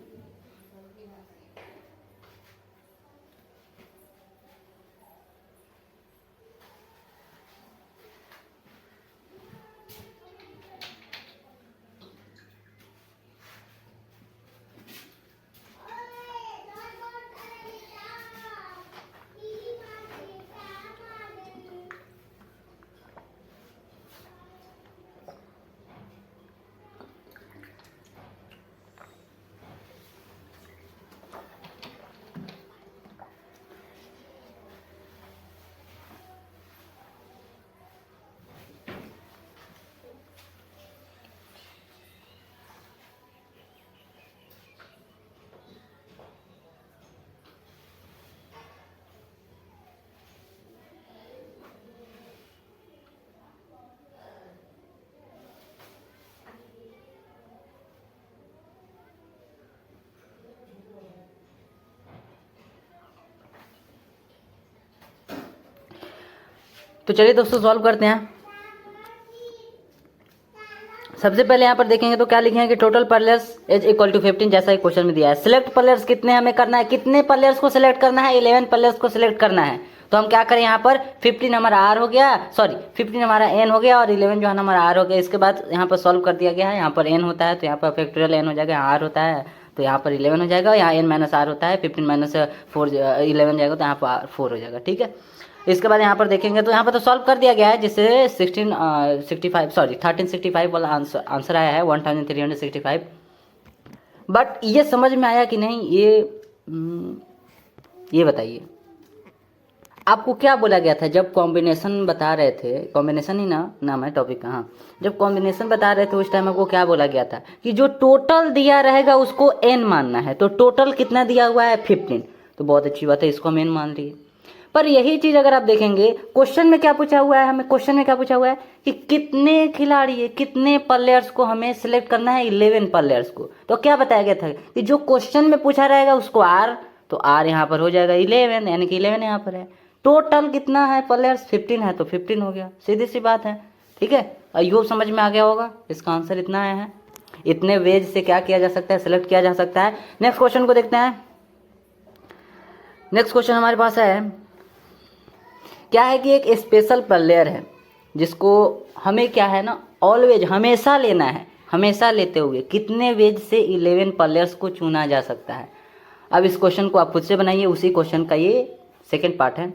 Speaker 1: तो चलिए दोस्तों सॉल्व करते हैं। सबसे पहले यहाँ पर देखेंगे तो क्या लिखेंगे कि total players is equal to 15, जैसा एक क्वेश्चन में दिया है। सिलेक्ट प्लेयर्स कितने हमें करना है, कितने प्लेयर्स को सिलेक्ट करना है, 11 प्लेयर्स को सिलेक्ट करना है। तो हम क्या करें, यहाँ पर 15 हमारा आर हो गया, सॉरी 15 हमारा एन हो गया और 11 जो है हमारा आर हो गया। इसके बाद यहाँ पर सॉल्व कर दिया गया है। यहाँ पर एन होता है तो यहाँ पर फैक्टोरियल एन हो जाएगा, यहाँ आर होता है तो यहाँ पर 11 हो जाएगा, यहाँ एन माइनस आर होता है, 15 माइनस 4 11 जाएगा तो यहाँ पर 4 हो जाएगा। ठीक है, इसके बाद यहाँ पर देखेंगे तो यहाँ पर तो सॉल्व कर दिया गया है, जिससे 1365 वाला आंसर आया है 1365। बट ये समझ में आया कि नहीं, ये बताइए आपको क्या बोला गया था जब कॉम्बिनेशन बता रहे थे, कॉम्बिनेशन ही नाम है टॉपिक का। हाँ, जब कॉम्बिनेशन बता रहे थे उस टाइम आपको क्या बोला गया था कि जो टोटल दिया रहेगा उसको एन मानना है। तो टोटल कितना दिया हुआ है 15, तो बहुत अच्छी बात है, इसको हम एन मान लिए। पर यही चीज अगर आप देखेंगे क्वेश्चन में क्या पूछा हुआ है, हमें क्वेश्चन में क्या पूछा हुआ है कि कितने खिलाड़ी है, कितने प्लेयर्स को हमें सिलेक्ट करना है, 11 प्लेयर्स को। तो क्या बताया गया था कि जो क्वेश्चन में पूछा रहेगा उसको आर, तो आर यहाँ पर हो जाएगा 11, यानी कि 11 यहाँ पर है। टोटल कितना है प्लेयर्स, 15 है तो 15 हो गया, सीधी सी बात है। ठीक है, आई होप समझ में आ गया होगा। इसका आंसर इतना आया है। इतने वेज से क्या किया जा सकता है, सिलेक्ट किया जा सकता है। नेक्स्ट क्वेश्चन को देखते हैं। नेक्स्ट क्वेश्चन हमारे पास है, क्या है कि एक स्पेशल प्लेयर है जिसको हमें क्या है ना, ऑलवेज हमेशा लेना है। हमेशा लेते हुए कितने वेज से 11 प्लेयर्स को चुना जा सकता है। अब इस क्वेश्चन को आप खुद से बनाइए, उसी क्वेश्चन का ये सेकंड पार्ट है।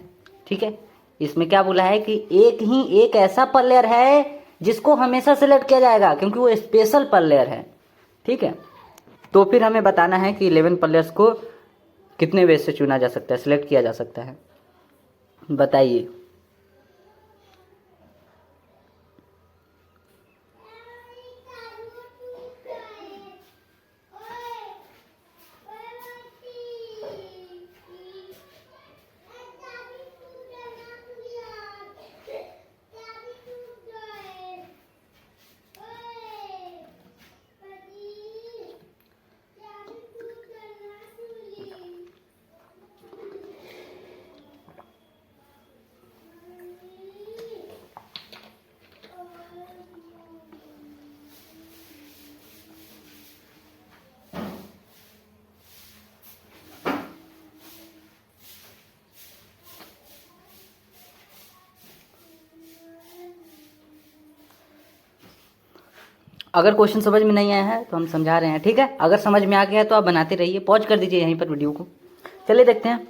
Speaker 1: ठीक है, इसमें क्या बोला है कि एक ऐसा प्लेयर है जिसको हमेशा सिलेक्ट किया जाएगा क्योंकि वो स्पेशल प्लेयर है। ठीक है, तो फिर हमें बताना है कि 11 प्लेयर्स को कितने वेज से चुना जा सकता है, सिलेक्ट किया जा सकता है, बताइए। अगर क्वेश्चन समझ में नहीं आया है तो हम समझा रहे हैं। ठीक है, अगर समझ में आ गया है तो आप बनाते रहिए, पॉज कर दीजिए यहीं पर वीडियो को। चलिए देखते हैं।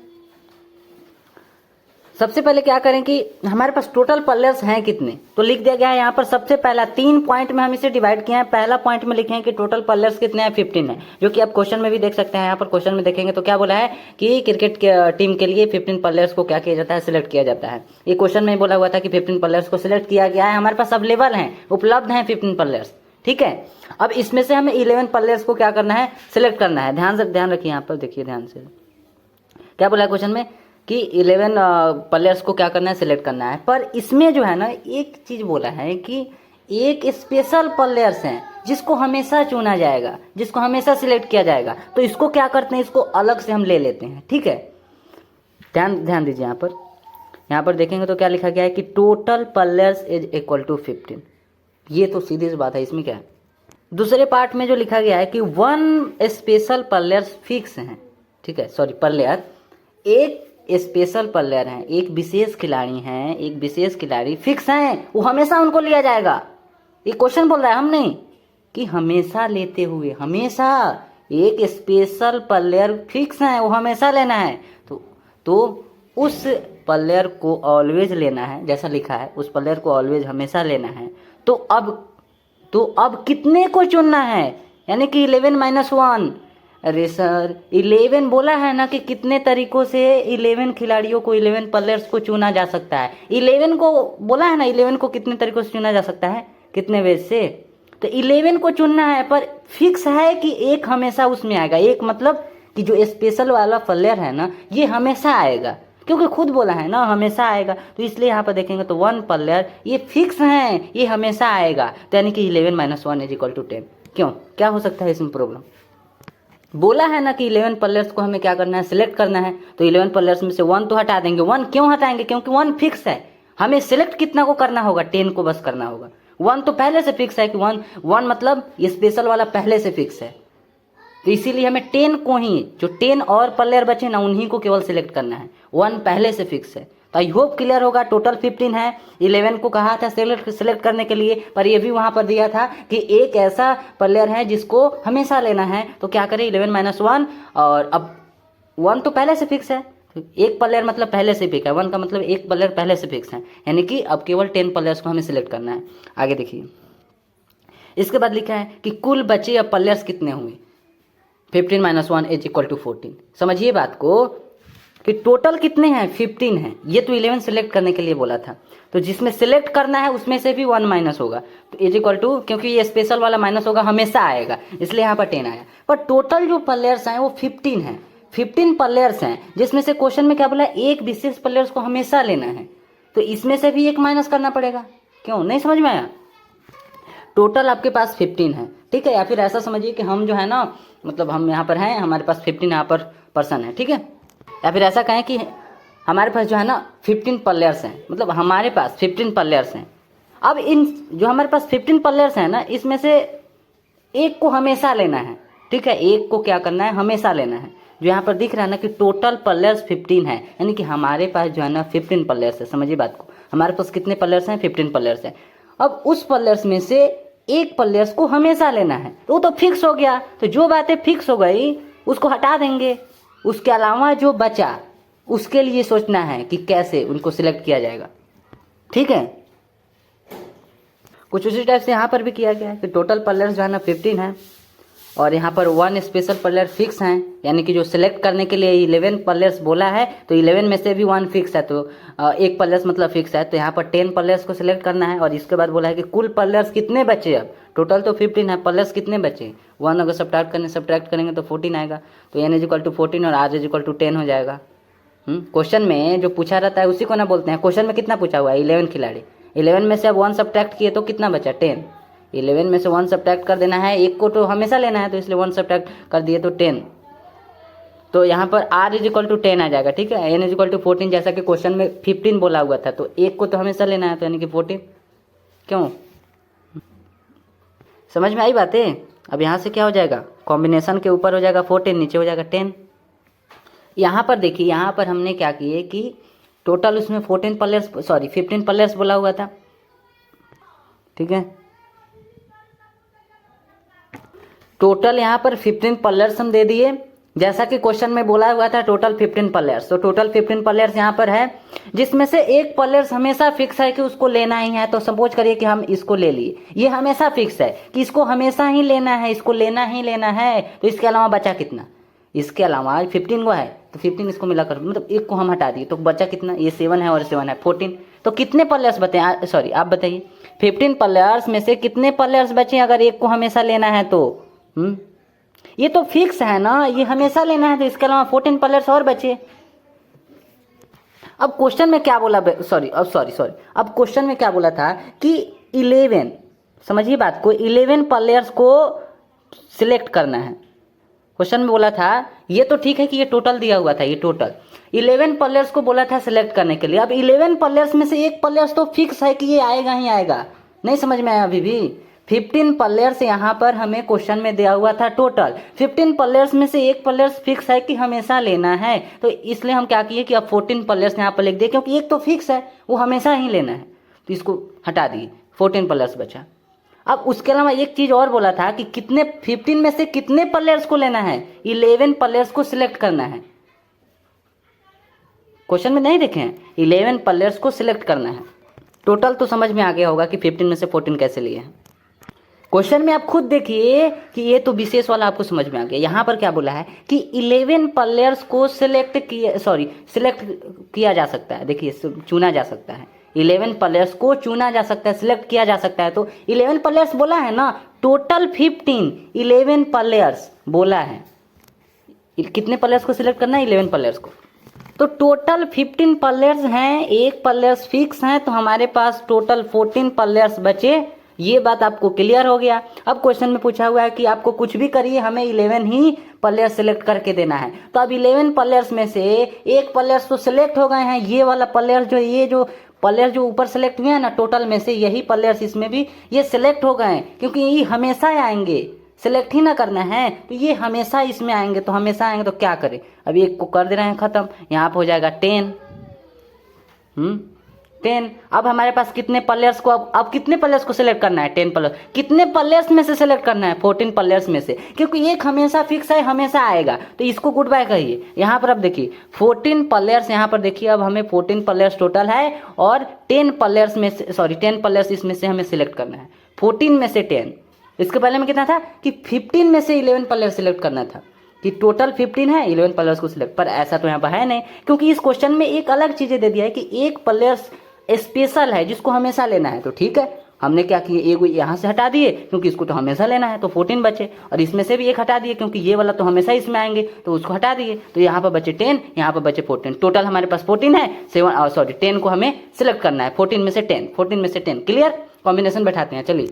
Speaker 1: सबसे पहले क्या करें कि हमारे पास टोटल प्लेयर्स हैं कितने, तो लिख दिया गया है यहाँ पर। सबसे पहला 3 पॉइंट में हम इसे डिवाइड किए हैं। पहला पॉइंट में लिखे हैं कि टोटल प्लेयर्स कितने हैं, 15 है, जो कि आप क्वेश्चन में भी देख सकते हैं। यहाँ पर क्वेश्चन में देखेंगे तो क्या बोला है कि क्रिकेट के टीम के लिए 15 प्लेयर्स को क्या किया जाता है, सिलेक्ट किया जाता है। ये क्वेश्चन में बोला हुआ था कि 15 प्लेयर्स को सिलेक्ट किया गया है। हमारे पास अवेलेबल है, उपलब्ध है 15 प्लेयर्स। ठीक है, अब इसमें से हमें 11 प्लेयर्स को क्या करना है, सिलेक्ट करना है। ध्यान रखिए, यहाँ पर देखिए ध्यान से क्या बोला है क्वेश्चन में कि 11 प्लेयर्स को क्या करना है, सिलेक्ट करना है। पर इसमें जो है ना एक चीज बोला है कि एक स्पेशल प्लेयर्स हैं जिसको हमेशा चुना जाएगा, जिसको हमेशा सिलेक्ट किया जाएगा। तो इसको क्या करते हैं, इसको अलग से हम ले लेते हैं। ठीक है, ध्यान दीजिए। यहाँ पर देखेंगे तो क्या लिखा गया है कि total players is equal to 15। ये तो सीधी सी बात है, इसमें क्या है। दूसरे पार्ट में जो लिखा गया है कि 1 स्पेशल प्लेयर्स फिक्स हैं। ठीक है, सॉरी प्लेयर, एक स्पेशल प्लेयर हैं, एक विशेष खिलाड़ी हैं, एक विशेष खिलाड़ी फिक्स हैं, वो हमेशा उनको लिया जाएगा। ये क्वेश्चन बोल रहा है, हम नहीं कि हमेशा लेते हुए, हमेशा एक स्पेशल प्लेयर फिक्स है, वो हमेशा लेना है। तो उस प्लेयर को ऑलवेज लेना है, जैसा लिखा है उस प्लेयर को ऑलवेज हमेशा लेना है। तो अब कितने को चुनना है, यानी कि 11 माइनस 1। अरे सर 11 बोला है ना कि कितने तरीकों से 11 खिलाड़ियों को, 11 प्लेयर्स को चुना जा सकता है। 11 को बोला है ना, 11 को कितने तरीकों से चुना जा सकता है, कितने वेज से। तो 11 को चुनना है, पर फिक्स है कि एक हमेशा उसमें आएगा। एक मतलब कि जो स्पेशल वाला प्लेयर है ना, ये हमेशा आएगा, क्योंकि खुद बोला है ना हमेशा आएगा। तो इसलिए यहाँ पर देखेंगे तो 1 प्लेयर ये फिक्स है, ये हमेशा आएगा। तो यानी कि 11 माइनस 1 इज इक्वल टू 10। क्यों, क्या हो सकता है इसमें प्रॉब्लम। बोला है ना कि 11 प्लेयर्स को हमें क्या करना है, सिलेक्ट करना है। तो 11 प्लेयर्स में से 1 तो हटा देंगे। 1 क्यों हटाएंगे, क्योंकि 1 फिक्स है। हमें सिलेक्ट कितना को करना होगा, 10 को बस करना होगा। 1 तो पहले से फिक्स है कि 1 मतलब ये स्पेशल वाला पहले से फिक्स है, तो इसीलिए हमें 10 को ही, जो 10 और प्लेयर बचे ना उन्हीं को केवल सिलेक्ट करना है, 1 पहले से फिक्स है। तो आई होप क्लियर होगा। टोटल 15 है, 11 को कहा था सिलेक्ट करने के लिए, पर ये भी वहाँ पर दिया था कि एक ऐसा प्लेयर है जिसको हमेशा लेना है, तो क्या करें 11 - 1, और अब 1 तो पहले से फिक्स है, एक प्लेयर मतलब पहले से फिक्स है, 1 का मतलब एक प्लेयर पहले से फिक्स है, यानी कि अब केवल 10 प्लेयर्स को हमें सिलेक्ट करना है। आगे देखिए, इसके बाद लिखा है कि कुल बचे या प्लेयर्स कितने हुए, 15 - 1 = 14। समझिए बात को कि टोटल कितने हैं, 15 हैं। ये तो 11 सिलेक्ट करने के लिए बोला था, तो जिसमें सिलेक्ट करना है उसमें से भी 1 माइनस होगा, तो = क्योंकि ये स्पेशल वाला माइनस होगा, हमेशा आएगा, इसलिए यहाँ पर 10 आया। पर टोटल जो प्लेयर्स हैं वो 15 हैं, 15 प्लेयर्स हैं, जिसमें से क्वेश्चन में क्या बोला, एक विशेष प्लेयर्स को हमेशा लेना है, तो इसमें से भी एक माइनस करना पड़ेगा। क्यों, नहीं समझ में आया? टोटल आपके पास 15 है, ठीक है। या फिर ऐसा समझिए कि हम जो है ना, मतलब हम यहाँ पर हैं, हमारे पास 15 यहाँ पर पर्सन है, ठीक है। या फिर ऐसा कहें कि हमारे पास जो है ना 15 प्लेयर्स हैं, मतलब हमारे पास 15 प्लेयर्स हैं। अब इन जो हमारे पास 15 प्लेयर्स हैं ना, इसमें से एक को हमेशा लेना है, ठीक है। एक को क्या करना है, हमेशा लेना है। जो यहाँ पर दिख रहा है ना कि टोटल प्लेयर्स 15 है, यानी कि हमारे पास जो है ना 15 प्लेयर्स है। समझिए बात को, हमारे पास कितने प्लेयर्स हैं, 15 प्लेयर्स हैं। अब उस प्लेयर्स में से एक प्लेयर्स को हमेशा लेना है, तो वो तो फिक्स हो गया, तो जो बातें फिक्स हो गई उसको हटा देंगे। उसके अलावा जो बचा उसके लिए सोचना है कि कैसे उनको सिलेक्ट किया जाएगा, ठीक है। कुछ उसी टाइप से यहाँ पर भी किया गया है कि टोटल प्लेयर्स जो है ना 15 है, और यहाँ पर 1 स्पेशल प्लेयर फिक्स हैं, यानी कि जो सिलेक्ट करने के लिए 11 प्लेयर्स बोला है, तो 11 में से भी 1 फिक्स है, तो एक प्लेयर्स मतलब फिक्स है, तो यहाँ पर 10 प्लेयर्स को सिलेक्ट करना है। और इसके बाद बोला है कि कुल प्लेयर्स कितने बचे, अब टोटल तो 15 है, प्लेयर्स कितने बचे, 1 अगर सब्ट्रैक्ट करेंगे तो 14 आएगा, तो n = 14 और r = 10 हो जाएगा। क्वेश्चन में जो पूछा रहता है उसी को ना बोलते हैं। क्वेश्चन में कितना पूछा हुआ है, 11 खिलाड़ी, 11 में से अब 1 सब्ट्रैक्ट किए तो कितना बचा, 10। 11 में से 1 सब्ट्रैक्ट कर देना है, एक को तो हमेशा लेना है, तो इसलिए 1 सब्ट्रैक्ट कर दिए तो 10। तो यहाँ पर r = 10 आ जाएगा, ठीक है। n = 14, जैसा कि क्वेश्चन में 15 बोला हुआ था, तो एक को तो हमेशा लेना है, तो यानी कि 14। क्यों, समझ में आई बातें? अब यहाँ से क्या हो जाएगा, कॉम्बिनेशन के ऊपर हो जाएगा 14, नीचे हो जाएगा 10। यहाँ पर देखिए, यहाँ पर हमने क्या किए कि टोटल उसमें 15 प्लेयर्स बोला हुआ था, ठीक है। टोटल यहाँ पर 15 प्लेयर्स हम दे दिए, जैसा कि क्वेश्चन में बोला हुआ था टोटल 15 प्लेयर्स, तो टोटल 15 प्लेयर्स यहाँ पर है, जिसमें से एक प्लेयर्स हमेशा फिक्स है कि उसको लेना ही है। तो सपोज करिए कि हम इसको ले लिए, ये हमेशा फिक्स है कि इसको हमेशा ही लेना है, इसको लेना ही लेना है। तो इसके अलावा बचा कितना, इसके अलावा 15 को है, तो 15 इसको मिलाकर मतलब एक को हम हटा दिए, तो बचा कितना, ये 7 है और 7 है 14। तो कितने प्लेयर्स बताए, सॉरी आप बताइए, 15 प्लेयर्स में से कितने प्लेयर्स बचे अगर एक को हमेशा लेना है तो? ये तो फिक्स है ना, ये हमेशा लेना है, तो इसके अलावा 14 प्लेयर्स और बचे। अब क्वेश्चन में क्या बोला, सॉरी अब क्वेश्चन में क्या बोला था कि 11, समझिए बात को, 11 प्लेयर्स को सिलेक्ट करना है। क्वेश्चन में बोला था, ये तो ठीक है कि ये टोटल दिया हुआ था, ये टोटल 11 प्लेयर्स को बोला था सिलेक्ट करने के लिए। अब 11 प्लेयर्स में से एक प्लेयर्स तो फिक्स है कि ये आएगा ही आएगा, नहीं समझ में आया अभी भी? 15 प्लेयर्स यहाँ पर हमें क्वेश्चन में दिया हुआ था टोटल, 15 प्लेयर्स में से एक प्लेयर्स फिक्स है कि हमेशा लेना है, तो इसलिए हम क्या किए कि अब 14 प्लेयर्स यहाँ पर लिख दिए, क्योंकि एक तो फिक्स है वो हमेशा ही लेना है, तो इसको हटा दिए, 14 प्लेयर्स बचा। अब उसके अलावा एक चीज और बोला था कि कितने 15 में से कितने प्लेयर्स को लेना है, 11 प्लेयर्स को सिलेक्ट करना है। क्वेश्चन में नहीं देखे हैं, 11 प्लेयर्स को सिलेक्ट करना है। टोटल तो समझ में आ गया होगा कि 15 में से 14 कैसे लिए हैं। क्वेश्चन में आप खुद देखिए कि ये तो विशेष वाला आपको समझ में आ गया। यहाँ पर क्या बोला है कि 11 प्लेयर्स को सिलेक्ट किया जा सकता है, देखिए चुना जा सकता है, 11 प्लेयर्स को चुना जा सकता है, सिलेक्ट किया जा सकता है। तो 11 प्लेयर्स बोला है ना, टोटल 15, 11 प्लेयर्स बोला है। कितने प्लेयर्स को सिलेक्ट करना है, 11 प्लेयर्स को। तो टोटल 15 प्लेयर्स हैं, एक प्लेयर्स फिक्स हैं, तो हमारे पास टोटल 14 प्लेयर्स बचे। ये बात आपको क्लियर हो गया। अब क्वेश्चन में पूछा हुआ है कि आपको कुछ भी करिए, हमें 11 ही प्लेयर सिलेक्ट करके देना है। तो अब 11 प्लेयर्स में से एक प्लेयर्स तो सिलेक्ट हो गए हैं, ये वाला प्लेयर जो ये जो प्लेयर जो ऊपर सेलेक्ट हुए हैं ना टोटल में से, यही प्लेयर्स इसमें भी ये सिलेक्ट हो गए हैं, क्योंकि ये हमेशा आएंगे, सिलेक्ट ही ना करना है तो ये हमेशा इसमें आएंगे, तो हमेशा आएंगे तो क्या करें, अभी एक को कर दे रहे हैं ख़त्म, यहाँ पर हो जाएगा 10 10। अब हमारे पास कितने प्लेयर्स को, अब कितने प्लेयर्स को सिलेक्ट करना है, 10 प्लेयर्स, कितने प्लेयर्स में से सिलेक्ट करना है, 14 प्लेयर्स में से, क्योंकि एक हमेशा फिक्स है, हमेशा आएगा, तो इसको गुड बाय कहिए। यहाँ पर अब देखिए 14 प्लेयर्स, यहाँ पर देखिए अब हमें 14 प्लेयर्स टोटल है और 10 प्लेयर्स में से, सॉरी 10 प्लेयर्स इसमें से हमें सिलेक्ट करना है, 14 में से 10। इसके पहले में कितना था कि 15 में से 11 प्लेयर सिलेक्ट करना था, कि टोटल 15 है, 11 प्लेयर्स को सिलेक्ट, पर ऐसा तो यहाँ पर है नहीं, क्योंकि इस क्वेश्चन में एक अलग चीज़ें दे दिया है कि एक प्लेयर्स स्पेशल है जिसको हमेशा लेना है, तो ठीक है हमने क्या किए, एक यहाँ से हटा दिए क्योंकि इसको तो हमेशा लेना है, तो 14 बचे, और इसमें से भी एक हटा दिए क्योंकि ये वाला तो हमेशा इसमें आएंगे, तो उसको हटा दिए, तो यहाँ पर बचे 10, यहाँ पर बचे 14, टोटल हमारे पास 14 है, 10 को हमें सिलेक्ट करना है, 14 में से 10, क्लियर, कॉम्बिनेशन बैठाते हैं। चलिए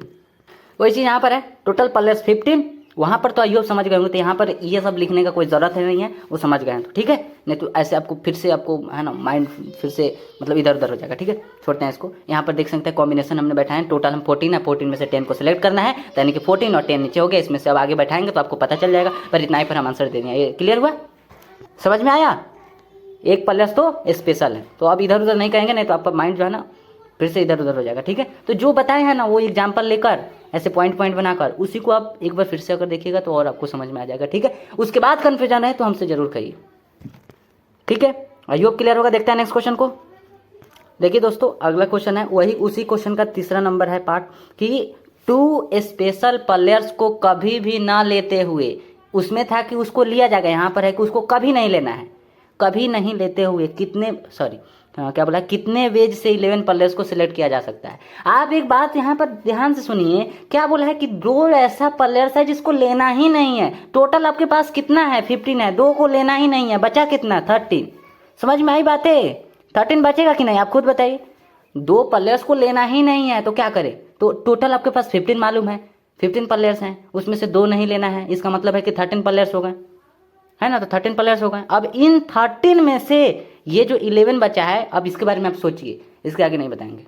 Speaker 1: वही चीज़ यहाँ पर है, टोटल प्लेयर्स 15, वहाँ पर तो आइयो समझ गए होंगे, तो यहाँ पर ये सब लिखने का कोई ज़रूरत नहीं है, वो समझ गए हैं तो ठीक है, नहीं तो ऐसे आपको फिर से आपको है ना माइंड फिर से मतलब इधर उधर हो जाएगा, ठीक है, छोड़ते हैं इसको। यहाँ पर देख सकते हैं कॉम्बिनेशन हमने बैठाए हैं, टोटल हम 14 है, 14 में से 10 को सिलेक्ट करना है, यानी कि 14 और 10 नीचे हो गया, इसमें से अब आगे बैठाएंगे तो आपको पता चल जाएगा, पर इतना ही पर हम आंसर दे देंगे। ये क्लियर हुआ, समझ में आया, एक प्लेयर्स तो स्पेशल है, तो अब इधर उधर नहीं कहेंगे, नहीं तो आपका माइंड जो है ना फिर से इधर उधर हो जाएगा, ठीक है। तो जो बताए हैं ना वो एग्जाम्पल लेकर ऐसे पॉइंट पॉइंट बनाकर उसी को आप एक बार फिर से अगर देखिएगा तो और आपको समझ में आ जाएगा, ठीक है। उसके बाद कन्फ्यूजन है तो हमसे जरूर कहिए, ठीक है। आई होप क्लियर होगा। देखते हैं नेक्स्ट क्वेश्चन को। देखिए दोस्तों अगला क्वेश्चन है वही उसी क्वेश्चन का तीसरा नंबर है पार्ट, कि 2 स्पेशल प्लेयर्स को कभी भी ना लेते हुए, उसमें था कि उसको लिया जाएगा, यहाँ पर है कि उसको कभी नहीं लेना है, कभी नहीं लेते हुए क्या बोला, कितने वेज से 11 प्लेयर्स को सिलेक्ट किया जा सकता है। आप एक बात यहाँ पर ध्यान से सुनिए, क्या बोला है कि 2 ऐसा प्लेयर्स है जिसको लेना ही नहीं है, टोटल आपके पास कितना है 15 है, 2 को लेना ही नहीं है, बचा कितना 13। समझ में आई बातें, 13 बचेगा कि नहीं आप खुद बताइए। 2 प्लेयर्स को लेना ही नहीं है तो क्या करें, तो टोटल आपके पास 15 मालूम है, 15 प्लेयर्स हैं, उसमें से 2 नहीं लेना है, इसका मतलब है कि 13 प्लेयर्स हो गए, है ना, तो 13 प्लेयर्स हो गए। अब इन 13 में से ये जो 11 बचा है, अब इसके बारे में आप सोचिए, इसके आगे नहीं बताएंगे।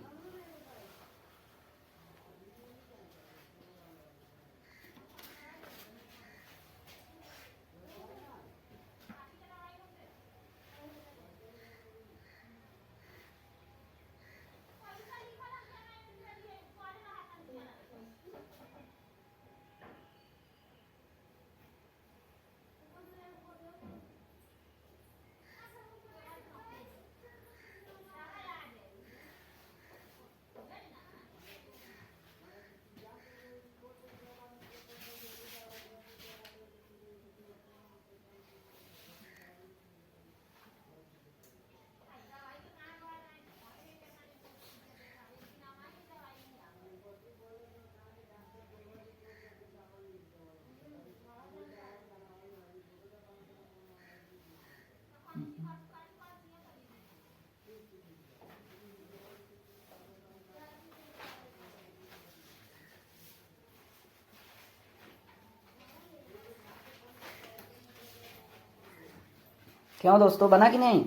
Speaker 1: क्यों दोस्तों, बना कि नहीं?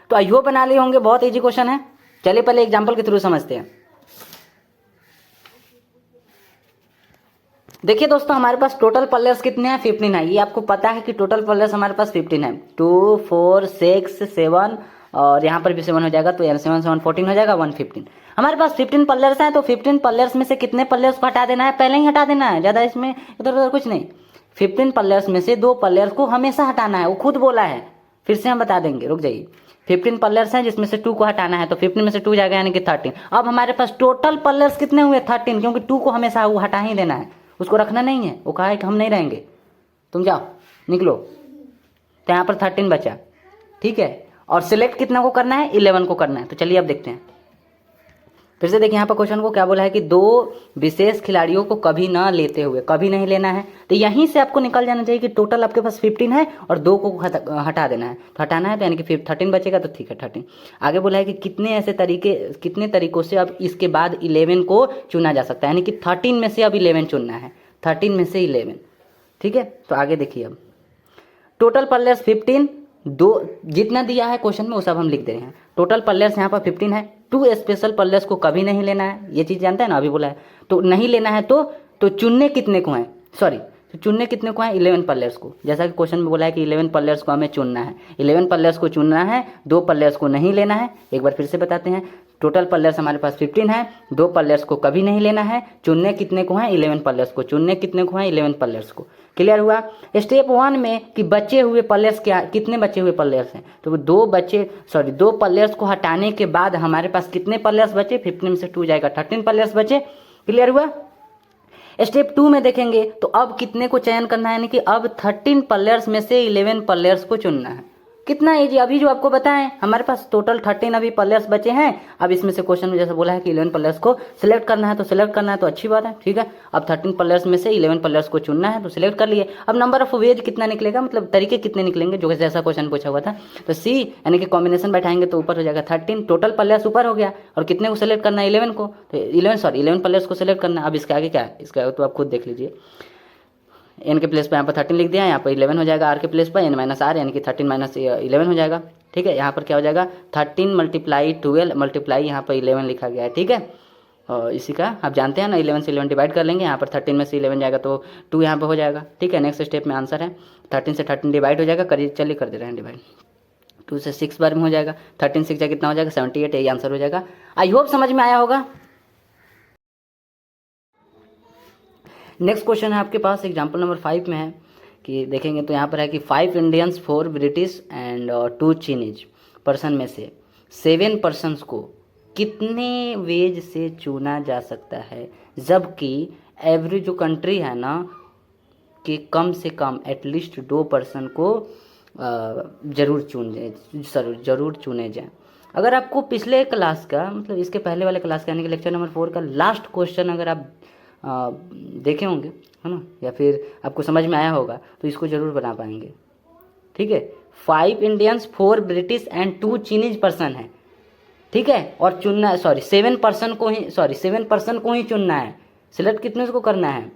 Speaker 1: तो आइयो बना लिए होंगे, बहुत इजी क्वेश्चन है। चलिए पहले एग्जांपल के थ्रू समझते हैं। देखिए दोस्तों हमारे पास टोटल प्लेयर्स कितने हैं, 15 है, ये आपको पता है कि टोटल प्लेयर्स हमारे पास 15 है, 2 4 6 7 और यहाँ पर भी 7 हो जाएगा, तो 7 7 14 हो जाएगा, 115। हमारे पास 15 प्लेयर्स हैं, तो 15 प्लेयर्स में से कितने प्लेयर्स को हटा देना है, पहले ही हटा देना है, ज़्यादा इसमें इधर उधर कुछ नहीं। 15 प्लेयर्स में से 2 प्लेयर्स को हमेशा हटाना है, वो खुद बोला है, फिर से हम बता देंगे, रुक जाइए। 15 प्लेयर्स हैं जिसमें से 2 को हटाना है, तो 15 में से 2 जाएगा यानी कि 13। अब हमारे पास टोटल प्लेयर्स कितने हुए, 13, क्योंकि 2 को हमेशा वो हटा ही देना है, उसको रखना नहीं है, वो कहा है कि हम नहीं रहेंगे, तुम जाओ निकलो, तो यहाँ पर 13 बचा, ठीक है। और सिलेक्ट कितना को करना है, 11 को करना है। तो चलिए अब देखते हैं, फिर से देखिए यहाँ पर क्वेश्चन को क्या बोला है कि दो विशेष खिलाड़ियों को कभी ना लेते हुए, कभी नहीं लेना है, तो यहीं से आपको निकल जाना चाहिए कि टोटल आपके पास 15 है और 2 को हटा देना है, तो हटाना है तो यानी कि 13 बचेगा, तो ठीक है 13। आगे बोला है कि कितने तरीकों से अब इसके बाद 11 को चुना जा सकता है, यानी कि 13 में से अब 11 चुनना है, 13 में से 11। ठीक है, तो आगे देखिए अब टोटल प्लेयर्स 15, दो जितना दिया है क्वेश्चन में वो सब हम लिख दे रहे हैं। टोटल प्लेयर्स यहाँ पर 15 है, 2 स्पेशल प्लेयर्स को कभी नहीं लेना है, ये चीज़ जानते हैं ना, अभी बोला है तो नहीं लेना है, तो चुनने कितने को हैं, तो चुनने कितने को हैं, 11 प्लेयर्स को, जैसा कि क्वेश्चन में बोला है कि 11 प्लेयर्स को हमें चुनना है, 11 प्लेयर्स को चुनना है, 2 प्लेयर्स को नहीं लेना है। एक बार फिर से बताते हैं, टोटल प्लेयर्स हमारे पास 15 है, 2 प्लेयर्स को कभी नहीं लेना है, चुनने कितने को हैं, 11 प्लेयर्स को, चुनने कितने को हैं, 11 प्लेयर्स को। क्लियर हुआ। स्टेप 1 में कि बचे हुए प्लेयर्स कितने बचे हुए प्लेयर्स हैं, तो 2 प्लेयर्स को हटाने के बाद हमारे पास कितने प्लेयर्स बचे, 15 में से 2 जाएगा, 13 प्लेयर्स बचे। क्लियर हुआ। स्टेप 2 में देखेंगे तो अब कितने को चयन करना है, यानी कि अब 13 प्लेयर्स में से 11 प्लेयर्स को चुनना है। कितना इजी, अभी जो आपको बताएं हमारे पास टोटल 13 अभी प्लेयर्स बचे हैं। अब इसमें से क्वेश्चन में जैसे बोला है कि 11 प्लेयर्स को सिलेक्ट करना है, तो सिलेक्ट करना है तो अच्छी बात है, ठीक है। अब 13 प्लेयर्स में से 11 प्लेयर्स को चुनना है, तो सिलेक्ट कर लिए। अब नंबर ऑफ वेज कितना निकलेगा, मतलब तरीके कितने निकलेंगे, जो जैसा क्वेश्चन पूछा हुआ था, तो सी यानी कि कॉम्बिनेशन बैठाएंगे तो ऊपर हो जाएगा 13, टोटल प्लेयर्स ऊपर हो गया, और कितने को सिलेक्ट करना है, 11 को, तो 11 प्लेयर्स को सिलेक्ट करना है। अब इसके आगे क्या है, इसका तो आप खुद देख लीजिए, एन के प्लेस पर यहाँ पर 13 लिख दिया, यहाँ पर 11 हो जाएगा, आर के प्लेस पर एन माइनस आर, यानी कि 13 माइनस 11 हो जाएगा। ठीक है, यहाँ पर क्या हो जाएगा, 13 मल्टीप्लाई 12 मल्टीप्लाई यहाँ पर 11 लिखा गया है। ठीक है, और इसी का आप जानते हैं ना, 11 से 11 डिवाइड कर लेंगे, यहाँ पर 13 में से 11 जाएगा तो 2 यहाँ पर हो जाएगा। ठीक है, नेक्स्ट स्टेप में आंसर है 13 से 13 डिवाइड हो जाएगा, करिए चलिए कर दे रहे हैं डिवाइड, 2 से 6 बार में हो जाएगा, 13 6 कितना हो जाएगा 78, यही आंसर हो जाएगा। आई होप समझ में आया होगा। नेक्स्ट क्वेश्चन है आपके पास एग्जाम्पल नंबर 5 में है कि देखेंगे तो यहाँ पर है कि 5 इंडियंस 4 ब्रिटिश एंड 2 चीनीज पर्सन में से 7 पर्सन्स को कितने वेज से चुना जा सकता है, जबकि एवरेज जो कंट्री है ना कि कम से कम एटलीस्ट 2 पर्सन को जरूर चुने जाए। अगर आपको पिछले क्लास का मतलब इसके पहले वाले क्लास का यानी कि लेक्चर नंबर 4 का लास्ट क्वेश्चन अगर आप देखे होंगे, है ना, या फिर आपको समझ में आया होगा तो इसको जरूर बना पाएंगे। ठीक है, 5 इंडियंस 4 ब्रिटिश एंड 2 चीनीज पर्सन है। ठीक है, और चुनना 7 पर्सन को ही चुनना है। सिलेक्ट कितने को करना है,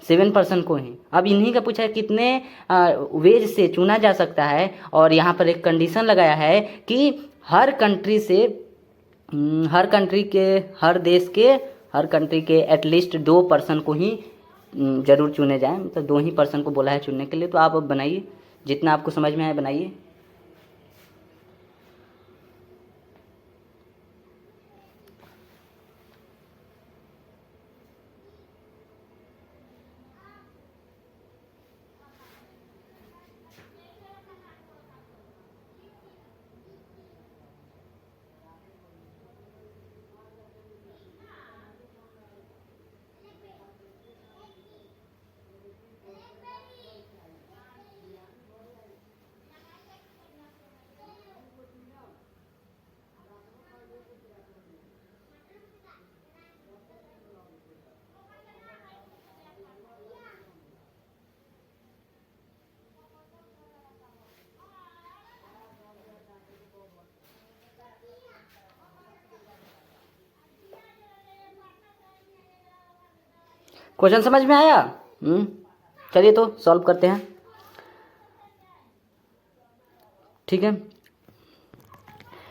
Speaker 1: 7 पर्सन को ही। अब इन्हीं का पूछा है कितने वेज से चुना जा सकता है, और यहाँ पर एक कंडीशन लगाया है कि हर कंट्री के एटलीस्ट 2 पर्सन को ही जरूर चुने जाएं, मतलब 2 ही पर्सन को बोला है चुनने के लिए। तो आप अब बनाइए, जितना आपको समझ में आए बनाइए। क्वेश्चन समझ में आया? चलिए तो सॉल्व करते हैं। ठीक है,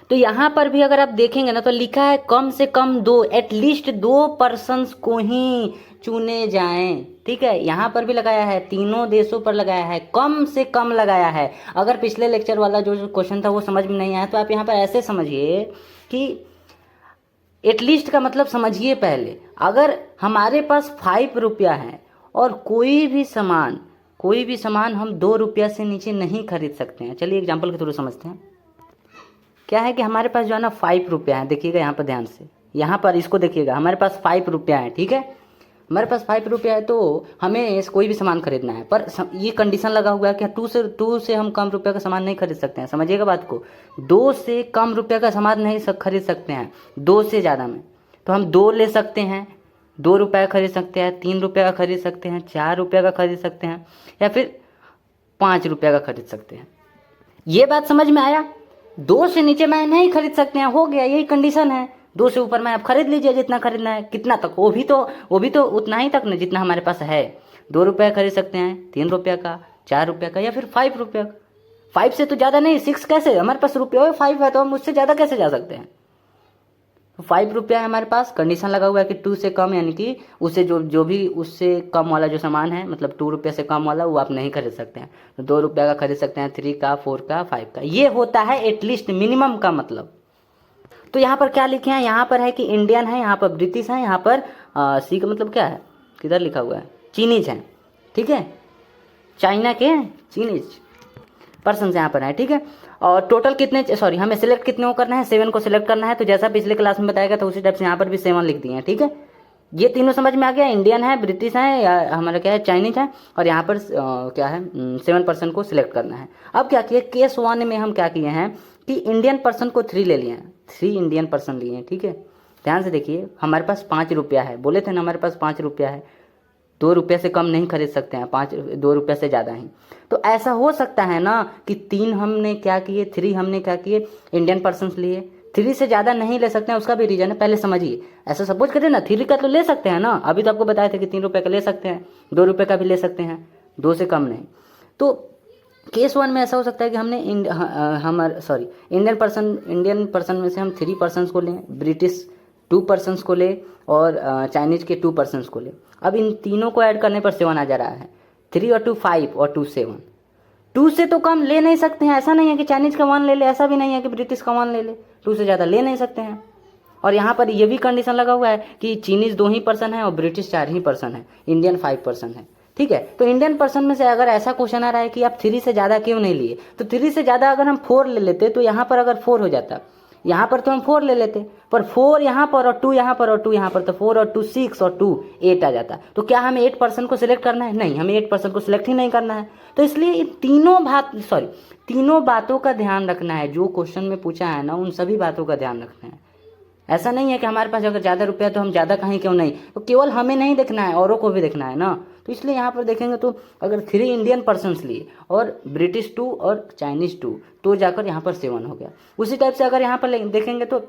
Speaker 1: तो यहाँ पर भी अगर आप देखेंगे ना तो लिखा है कम से कम 2, एटलीस्ट 2 पर्सन्स को ही चुने जाएं। ठीक है, यहाँ पर भी लगाया है, तीनों देशों पर लगाया है, कम से कम लगाया है। अगर पिछले लेक्चर वाला जो क्वेश्चन था वो समझ में नहीं आया तो आप यहाँ पर ऐसे समझिए कि एटलीस्ट का मतलब समझिए पहले, अगर हमारे पास 5 रुपया है और कोई भी सामान हम 2 रुपया से नीचे नहीं खरीद सकते हैं। चलिए एग्जाम्पल के थ्रू समझते हैं। क्या है कि हमारे पास जो है ना 5 रुपया है, देखिएगा यहाँ पर ध्यान से, यहाँ पर इसको देखिएगा, हमारे पास 5 रुपया है। ठीक है, हमारे पास 5 रुपया है तो हमें कोई भी सामान खरीदना है, पर ये कंडीशन लगा हुआ है कि 2 से हम कम रुपया का सामान नहीं खरीद सकते हैं। समझिएगा बात को, 2 से कम रुपया का सामान नहीं खरीद सकते हैं, 2 से ज़्यादा में। तो हम 2 ले सकते हैं, 2 रुपये का खरीद सकते हैं, 3 रुपये का खरीद सकते हैं, 4 रुपये का खरीद सकते हैं, या फिर 5 रुपये का खरीद सकते हैं। ये बात समझ में आया? 2 से नीचे मैं नहीं खरीद सकते हैं, हो गया, यही कंडीशन है। 2 से ऊपर मैं आप खरीद लीजिए जितना खरीदना है। कितना तक? वो भी तो उतना ही तक ना जितना हमारे पास है। 2 रुपये का खरीद सकते हैं, 3 रुपये का, 4 रुपये का, या फिर 5 रुपये का। 5 से तो ज़्यादा नहीं, 6 कैसे? हमारे पास रुपये 5 है तो हम उससे ज़्यादा कैसे जा सकते हैं? 5 रुपया है हमारे पास, कंडीशन लगा हुआ है कि 2 से कम, यानी कि उससे जो भी उससे कम वाला जो सामान है, मतलब 2 रुपये से कम वाला, वो आप नहीं खरीद सकते हैं। तो 2 रुपये का खरीद सकते हैं, 3 का, 4 का, 5 का। ये होता है एटलीस्ट मिनिमम का मतलब। तो यहाँ पर क्या लिखे हैं? यहाँ पर है कि इंडियन है, यहाँ पर ब्रिटिश है, यहाँ पर सी का मतलब क्या है? किधर लिखा हुआ है? चीनीज है, ठीक है, चाइना के चीनीज पर्सन यहाँ पर है, ठीक है। और टोटल कितने, सॉरी, हमें सिलेक्ट कितने को करना है? 7 को सिलेक्ट करना है। तो जैसा पिछले क्लास में बताया गया था उसी टाइप से यहाँ पर भी 7 लिख दिए हैं, ठीक है। ये तीनों समझ में आ गया? इंडियन है, ब्रिटिश है, या हमारा क्या है, चाइनीज है, और यहाँ पर क्या है, 7% को सिलेक्ट करना है। अब क्या किया, केस 1 में हम क्या किए हैं कि इंडियन पर्सन को 3 ले लिए हैं, 3 इंडियन पर्सन लिए हैं, ठीक है। ध्यान से देखिए, हमारे पास 5 रुपया है, बोले थे ना हमारे पास 5 रुपया है, 2 रुपये से कम नहीं खरीद सकते हैं, 2 रुपये से ज़्यादा ही। तो ऐसा हो सकता है ना कि 3 हमने क्या किए, 3 हमने क्या किए, इंडियन पर्सन्स लिए, 3 से ज़्यादा नहीं ले सकते हैं। उसका भी रीजन है, पहले समझिए। ऐसा सपोज करें ना, 3 का तो ले सकते हैं ना, अभी तो आपको बताया था कि 3 रुपये का ले सकते हैं, 2 रुपये का भी ले सकते हैं, 2 से कम नहीं। तो केस 1 में ऐसा हो सकता है कि हमने इंडियन पर्सन में से हम 3 पर्सन्स को लें, ब्रिटिश 2 पर्सन्स को ले, और चाइनीज के 2 पर्सन्स को ले। अब इन तीनों को ऐड करने पर 7 आ जा रहा है। 3 और 2 5 और 2 7। 2 से तो कम ले नहीं सकते हैं। ऐसा नहीं है कि चाइनीज का 1 ले ले, ऐसा भी नहीं है कि ब्रिटिश का 1 ले ले। 2 से ज़्यादा ले नहीं सकते हैं। और यहाँ पर ये भी कंडीशन लगा हुआ है कि चीनीज 2 ही पर्सन है और ब्रिटिश 4 ही पर्सन है, इंडियन 5 पर्सन है, ठीक है। तो इंडियन पर्सन में से अगर ऐसा क्वेश्चन आ रहा है कि आप 3 से ज़्यादा क्यों नहीं लिए, तो 3 से ज़्यादा अगर हम 4 ले लेते तो यहाँ पर अगर 4 हो जाता, यहाँ पर तो हम 4 ले लेते, पर 4 यहाँ पर और 2 यहाँ पर और 2 यहाँ पर, तो 4 और 2 6 और 2 8 आ जाता। तो क्या हमें 8 पर्सन को सिलेक्ट करना है? नहीं, हमें 8 पर्सन को सिलेक्ट ही नहीं करना है। तो इसलिए ये तीनों बातों का ध्यान रखना है। जो क्वेश्चन में पूछा है ना, उन सभी बातों का ध्यान रखना है। ऐसा नहीं है कि हमारे पास अगर ज़्यादा रुपया तो हम ज़्यादा कहीं क्यों नहीं, तो केवल हमें नहीं देखना है, औरों को भी देखना है ना। तो इसलिए यहाँ पर देखेंगे तो अगर 3 इंडियन पर्सन्स लिए और ब्रिटिश 2 और चाइनीज 2, तो जाकर यहाँ पर 7 हो गया। उसी टाइप से अगर यहाँ पर देखेंगे तो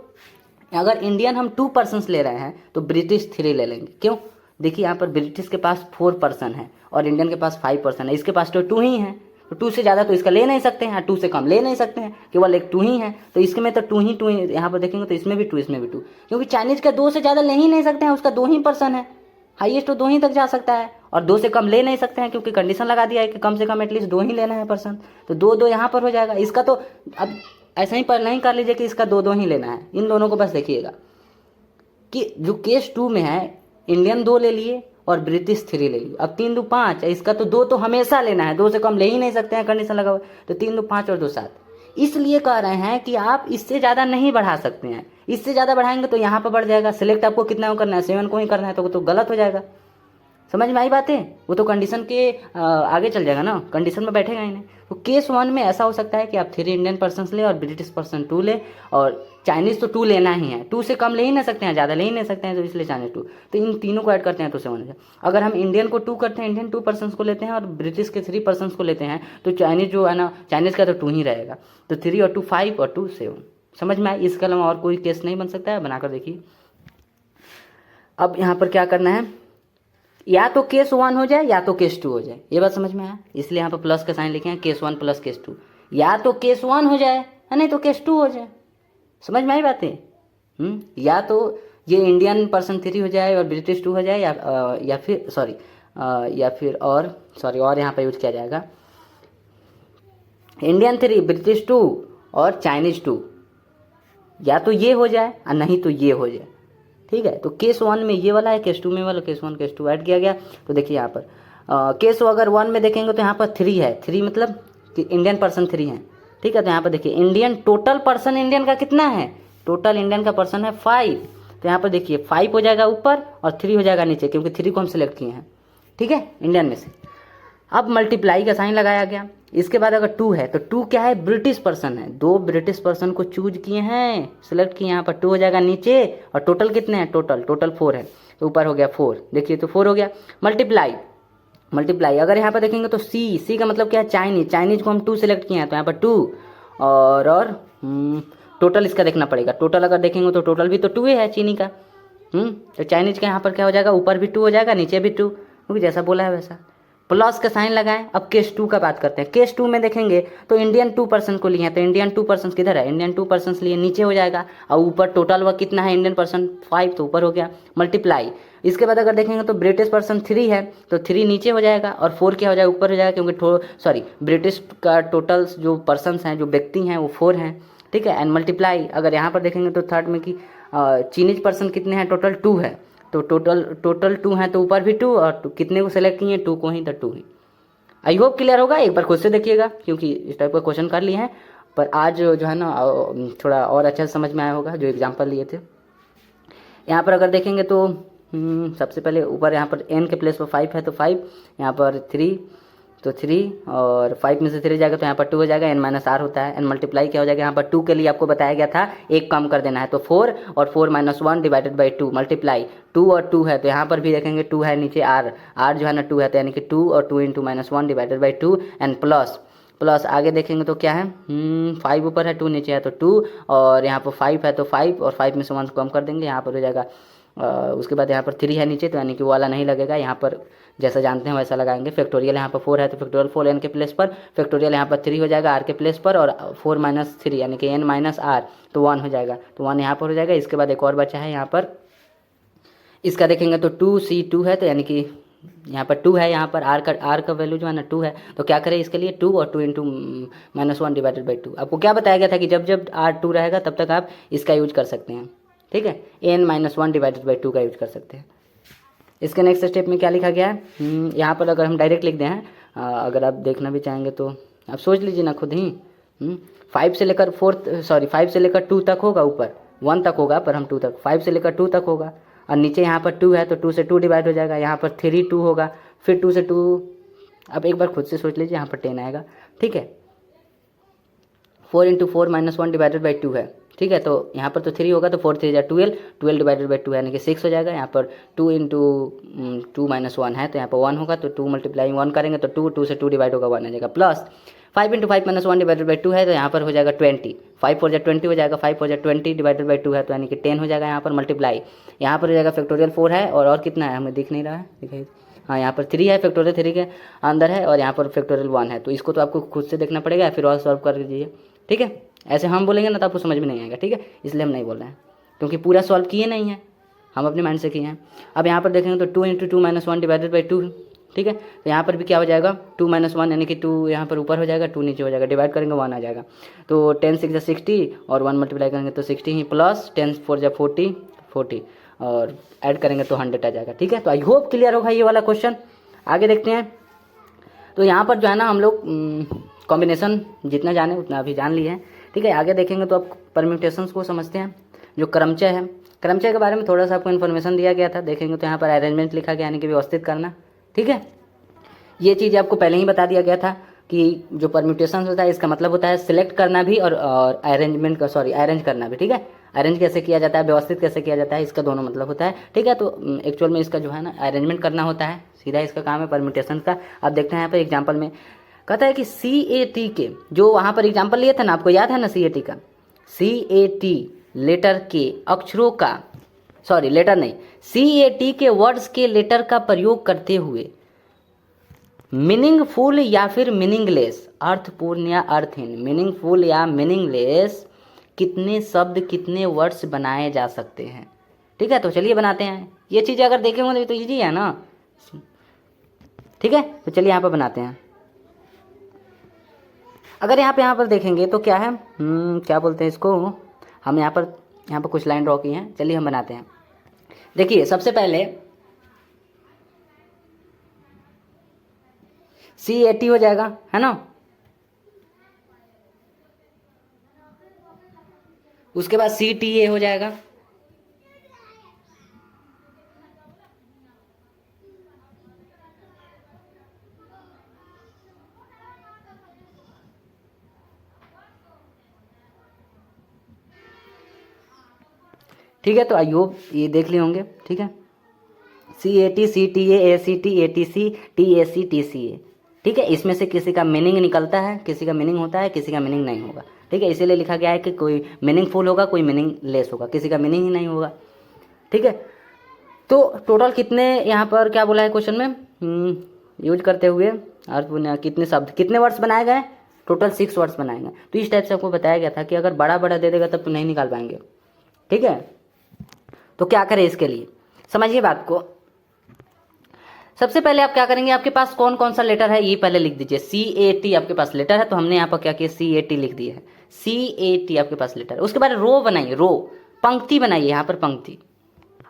Speaker 1: अगर इंडियन हम 2 पर्सन्स ले रहे हैं तो ब्रिटिश 3 ले लेंगे। क्यों? देखिए यहाँ पर ब्रिटिश के पास 4 पर्सन है और इंडियन के पास 5 पर्सन है, इसके पास तो 2 ही है। तो 2 से ज़्यादा तो इसका ले नहीं सकते हैं, 2 से कम ले नहीं सकते हैं, केवल एक 2 ही है। तो इसके में तो 2 ही, यहाँ पर देखेंगे तो इसमें भी 2, इसमें भी 2, क्योंकि चाइनीज का 2 से ज़्यादा ले ही नहीं सकते हैं, उसका 2 ही पर्सन है, हाईएस्ट तो 2 ही तक जा सकता है। और 2 से कम ले नहीं सकते हैं क्योंकि कंडीशन लगा दिया है कि कम से कम एटलीस्ट 2 ही लेना है पर्सन। तो 2 यहाँ पर हो जाएगा। इसका तो अब ऐसा ही पर नहीं कर लीजिए कि इसका 2 ही लेना है। इन दोनों को बस देखिएगा कि जो केस 2 में है, इंडियन 2 ले लिए और ब्रिटिश 3 ले ली। अब 3 2 5, इसका तो 2 तो हमेशा लेना है, 2 से कम ले ही नहीं सकते हैं, कंडीशन लगा हुआ। तो 3 2 5 और 2 7। इसलिए कह रहे हैं कि आप इससे ज़्यादा नहीं बढ़ा सकते हैं। इससे ज़्यादा बढ़ाएंगे तो यहाँ पर बढ़ जाएगा। सिलेक्ट आपको कितना करना है? 7 को ही करना है, तो गलत हो जाएगा। समझ में आई बातें? वो तो कंडीशन के आगे चल जाएगा ना, कंडीशन में बैठेगा ही नहीं। तो केस 1 में ऐसा हो सकता है कि आप 3 इंडियन पर्सन्स ले और ब्रिटिश पर्सन 2 ले, और चाइनीज़ तो 2 लेना ही है, 2 से कम ले ही नहीं सकते हैं, ज़्यादा ले ही नहीं सकते हैं, तो इसलिए चाइनीज 2। तो इन तीनों को ऐड करते हैं तो 7 है। अगर हम इंडियन को 2 करते हैं, इंडियन 2 पर्सन्स को लेते हैं और ब्रिटिश के 3 पर्सन्स को लेते हैं, तो चाइनीज जो है ना, चाइनीज़ का तो 2 ही रहेगा। तो 3 और 2 5 और 2 7। समझ में आई? इसके अलावा और कोई केस नहीं बन सकता है, बनाकर देखिए। अब यहाँ पर क्या करना है, या तो केस 1 हो जाए या तो केस 2 हो जाए। ये बात समझ में आया? इसलिए यहाँ पर प्लस का साइन लिखे हैं, केस 1 प्लस केस 2। या तो केस 1 हो जाए, नहीं तो केस 2 हो जाए। समझ में आई बातें? या तो ये इंडियन पर्सन 3 हो जाए और ब्रिटिश 2 हो जाए, या फिर और यहाँ पर यूज किया जाएगा इंडियन 3 ब्रिटिश 2 और चाइनीज 2। या तो ये हो जाए और नहीं तो ये हो जाए, ठीक है। तो केस 1 में ये वाला है, केस 2 में वाला, केस 1 केस 2 ऐड किया गया। तो देखिए यहाँ पर केस अगर 1 में देखेंगे तो यहाँ पर 3 है, 3 मतलब कि इंडियन पर्सन 3 है, ठीक है। तो यहाँ पर देखिए इंडियन टोटल पर्सन इंडियन का कितना है, टोटल इंडियन का पर्सन है 5। तो यहाँ पर देखिए 5 हो जाएगा ऊपर और 3 हो जाएगा नीचे, क्योंकि 3 को हम सिलेक्ट किए हैं, ठीक है, इंडियन में से। अब मल्टीप्लाई का साइन लगाया गया। इसके बाद अगर 2 है तो 2 क्या है, ब्रिटिश पर्सन है, 2 ब्रिटिश पर्सन को चूज किए हैं, सिलेक्ट किए, यहाँ पर 2 हो जाएगा नीचे, और टोटल कितने हैं, टोटल 4 है, तो ऊपर हो गया 4, देखिए तो 4 हो गया। मल्टीप्लाई अगर यहाँ पर देखेंगे तो सी का मतलब क्या है, चाइनीज को हम 2 सिलेक्ट किए हैं, तो यहाँ पर 2 और टोटल इसका देखना पड़ेगा, टोटल अगर देखेंगे तो टोटल भी तो 2 ही है चीनी का। तो चाइनीज का यहाँ पर क्या हो जाएगा, ऊपर भी 2 हो जाएगा, नीचे भी 2, क्योंकि जैसा बोला है वैसा। प्लस का साइन लगाएं। अब केस 2 का बात करते हैं। केस 2 में देखेंगे तो इंडियन 2% को लिए हैं, तो इंडियन 2% किधर है, इंडियन 2% लिए नीचे हो जाएगा, और ऊपर टोटल वह कितना है, इंडियन पर्सन 5, तो ऊपर हो गया। मल्टीप्लाई, इसके बाद अगर देखेंगे तो ब्रिटिश पर्सन 3 है, तो 3 नीचे हो जाएगा, और 4 क्या हो जाएगा, ऊपर हो जाएगा, क्योंकि ब्रिटिश का टोटल जो पर्सन हैं, जो व्यक्ति हैं, वो 4 हैं, ठीक है। एंड मल्टीप्लाई अगर यहाँ पर देखेंगे तो थर्ड में कि चीनीज पर्सन कितने हैं, टोटल 2 है, तो टोटल 2 है, तो ऊपर भी 2, और कितने को सेलेक्ट किए, 2 को ही, तो 2 ही। आई होप क्लियर होगा, एक बार खुद से देखिएगा, क्योंकि इस टाइप का क्वेश्चन कर लिए हैं, पर आज जो है ना थोड़ा और अच्छा समझ में आया होगा जो एग्जाम्पल लिए थे। यहाँ पर अगर देखेंगे तो सबसे पहले ऊपर यहाँ पर n के प्लेस पर 5 है, तो 5, यहाँ पर 3, तो 3 और 5 में से 3 जाएगा, तो यहाँ पर 2 हो जाएगा, n-r होता है। n मल्टीप्लाई क्या हो जाएगा, यहाँ पर 2 के लिए आपको बताया गया था एक कम कर देना है, तो 4 और 4 - 1 डिवाइडेड बाई 2, मल्टीप्लाई 2 और 2 है, तो यहाँ पर भी देखेंगे 2 है, नीचे r जो है ना 2 है, तो यानी कि 2 और 2 into -1 divided by 2, and plus आगे देखेंगे तो क्या है, 5 ऊपर है, 2 नीचे है, तो 2, और यहाँ पर 5 है, तो 5 और 5 में से 1 कम कर देंगे, यहाँ पर हो जाएगा। उसके बाद यहाँ पर 3 है नीचे, तो यानी कि वो वाला नहीं लगेगा, यहाँ पर जैसा जानते हैं वैसा लगाएंगे। फैक्टोरियल यहाँ पर 4 है, तो फैक्टोरियल 4 n के प्लेस पर, फैक्टोरियल यहाँ पर 3 हो जाएगा r के प्लेस पर, और 4 - 3 यानी कि n - r, तो 1 हो जाएगा, तो 1 यहाँ पर हो जाएगा। इसके बाद एक और बचा है यहाँ पर, इसका देखेंगे तो 2c2 है, तो यानी कि यहाँ पर 2 है, यहाँ पर r का वैल्यू जो है ना 2 है, तो क्या करें इसके लिए 2 और 2 इंटू -1 डिवाइडेड बाई 2। आपको क्या बताया गया था कि जब जब r 2 रहेगा तब तक आप इसका यूज कर सकते हैं, ठीक है, n - 1 डिवाइडेड बाई 2 का यूज कर सकते हैं। इसके नेक्स्ट स्टेप में क्या लिखा गया है, यहाँ पर अगर हम डायरेक्ट लिख दें हैं, अगर आप देखना भी चाहेंगे तो आप सोच लीजिए ना खुद ही। 5 से लेकर 5 से लेकर 2 तक होगा, ऊपर 1 तक होगा, पर हम 2 तक, 5 से लेकर 2 तक होगा, और नीचे यहाँ पर 2 है, तो 2 से 2 डिवाइड हो जाएगा, यहाँ पर 3 2 होगा, फिर 2 से 2, अब एक बार खुद से सोच लीजिए, यहाँ पर 10 आएगा, ठीक है। 4 इंटू 4 - 1 डिवाइडेड बाई 2 है, ठीक है, तो यहाँ पर तो 3 होगा, तो 4 3 12 डिवाइडेड बाई 2 यानी कि 6 हो जाएगा। यहाँ पर 2 इंटू 2 - 1 है, तो यहाँ पर 1 होगा, तो 2 मल्टीप्लाई 1 करेंगे तो 2 से 2 डिवाइड होगा, 1 आ जाएगा। प्लस 5 इंटू 5 - 1 डिवाइडेड बाई 2 है, तो यहाँ पर हो जाएगा 20, 5 4 20 हो जाएगा, 5 4 20 डिवाइडेड बाई 2 है, तो यानी कि 10 हो जाएगा। यहाँ पर मल्टीप्लाई, यहाँ पर हो जाएगा फैक्टोरियल 4 है, और कितना है हमें दिख नहीं रहा है, दिखाई, हाँ यहाँ पर 3 है, फैक्टोरियल 3 के अंदर है, और यहाँ पर फैक्टोरियल 1 है, तो इसको तो आपको खुद से देखना पड़ेगा, फिर और सॉल्व कर दीजिए, ठीक है। ऐसे हम बोलेंगे ना तो आपको समझ में नहीं आएगा, ठीक है, इसलिए हम नहीं बोल रहे हैं, क्योंकि पूरा सॉल्व किए नहीं है, हम अपने माइंड से किए हैं। अब यहाँ पर देखेंगे तो 2 इंटू 2 - 1 डिवाइडेड बाई 2, ठीक है, तो यहाँ पर भी क्या हो जाएगा, 2 - 1 यानी कि 2 यहाँ पर ऊपर हो जाएगा, 2 नीचे हो जाएगा, डिवाइड करेंगे 1 आ जाएगा, तो 10 6 60, और 1 मल्टीप्लाई करेंगे तो 60 ही, प्लस 10 4 40, और ऐड करेंगे तो 100 आ जाएगा, ठीक है। तो आई होप क्लियर होगा ये वाला क्वेश्चन। आगे देखते हैं, तो यहाँ पर जो है ना हम लोग कॉम्बिनेशन जितना जाने उतना अभी जान लिए हैं, ठीक है। आगे देखेंगे तो आप परम्यूटेशंस को समझते हैं। जो क्रमचय है, क्रमचय के बारे में थोड़ा सा आपको इन्फॉर्मेशन दिया गया था, देखेंगे तो यहाँ पर अरेंजमेंट लिखा गया, यानी कि व्यवस्थित करना, ठीक है। ये चीज़ आपको पहले ही बता दिया गया था कि जो परम्यूटेशन होता है इसका मतलब होता है सिलेक्ट करना भी और अरेंजमेंट का अरेंज करना भी, ठीक है। अरेंज कैसे किया जाता है, व्यवस्थित कैसे किया जाता है, इसका दोनों मतलब होता है, ठीक है। तो एक्चुअल में इसका जो है ना अरेंजमेंट करना होता है, सीधा इसका काम है परम्यूटेशन का। अब देखते हैं यहाँ पर एग्जाम्पल में कहता है कि CAT के जो वहाँ पर एग्जाम्पल लिया था ना, आपको याद है ना CAT का, CAT लेटर के अक्षरों का, लेटर नहीं, CAT के वर्ड्स के लेटर का प्रयोग करते हुए मीनिंगफुल या फिर मीनिंगलेस, अर्थपूर्ण या अर्थहीन, मीनिंगफुल या मीनिंगलेस कितने शब्द कितने वर्ड्स बनाए जा सकते हैं, ठीक है। तो चलिए बनाते हैं, ये चीज़ें अगर देखेंगे तो ईजी है ना, ठीक है। तो चलिए यहाँ पर बनाते हैं। अगर यहाँ पर देखेंगे तो क्या है, क्या बोलते हैं इसको, हम यहाँ पर कुछ लाइन ड्रॉ की हैं, चलिए हम बनाते हैं। देखिए सबसे पहले CAT हो जाएगा, है ना, उसके बाद CTA हो जाएगा, ठीक है, तो आई होप ये देख लिए होंगे। ठीक है, CAT, CTA, ACT, ATC, TAC, TCA। ठीक है, इसमें से किसी का मीनिंग निकलता है, किसी का मीनिंग होता है, किसी का मीनिंग नहीं होगा। ठीक है, इसीलिए लिखा गया है कि कोई मीनिंगफुल होगा, कोई मीनिंग लेस होगा, किसी का मीनिंग ही नहीं होगा। ठीक है, तो टोटल कितने यहाँ पर क्या बोला है क्वेश्चन में, यूज करते हुए अर्थ कितने शब्द, कितने वर्ड्स बनाए गए, टोटल 6 वर्ड्स बनाए गए। तो इस टाइप से आपको बताया गया था कि अगर बड़ा बड़ा दे देगा तब तो नहीं निकाल पाएंगे। ठीक है, तो क्या करें इसके लिए, समझिए बात को। सबसे पहले आप क्या करेंगे, आपके पास कौन कौन सा लेटर है ये पहले लिख दीजिए। CAT आपके पास लेटर है, तो हमने यहाँ पर क्या किया, CAT लिख दिया है। CAT आपके पास लेटर है। उसके बाद रो बनाइए, रो पंक्ति बनाइए, यहाँ पर पंक्ति।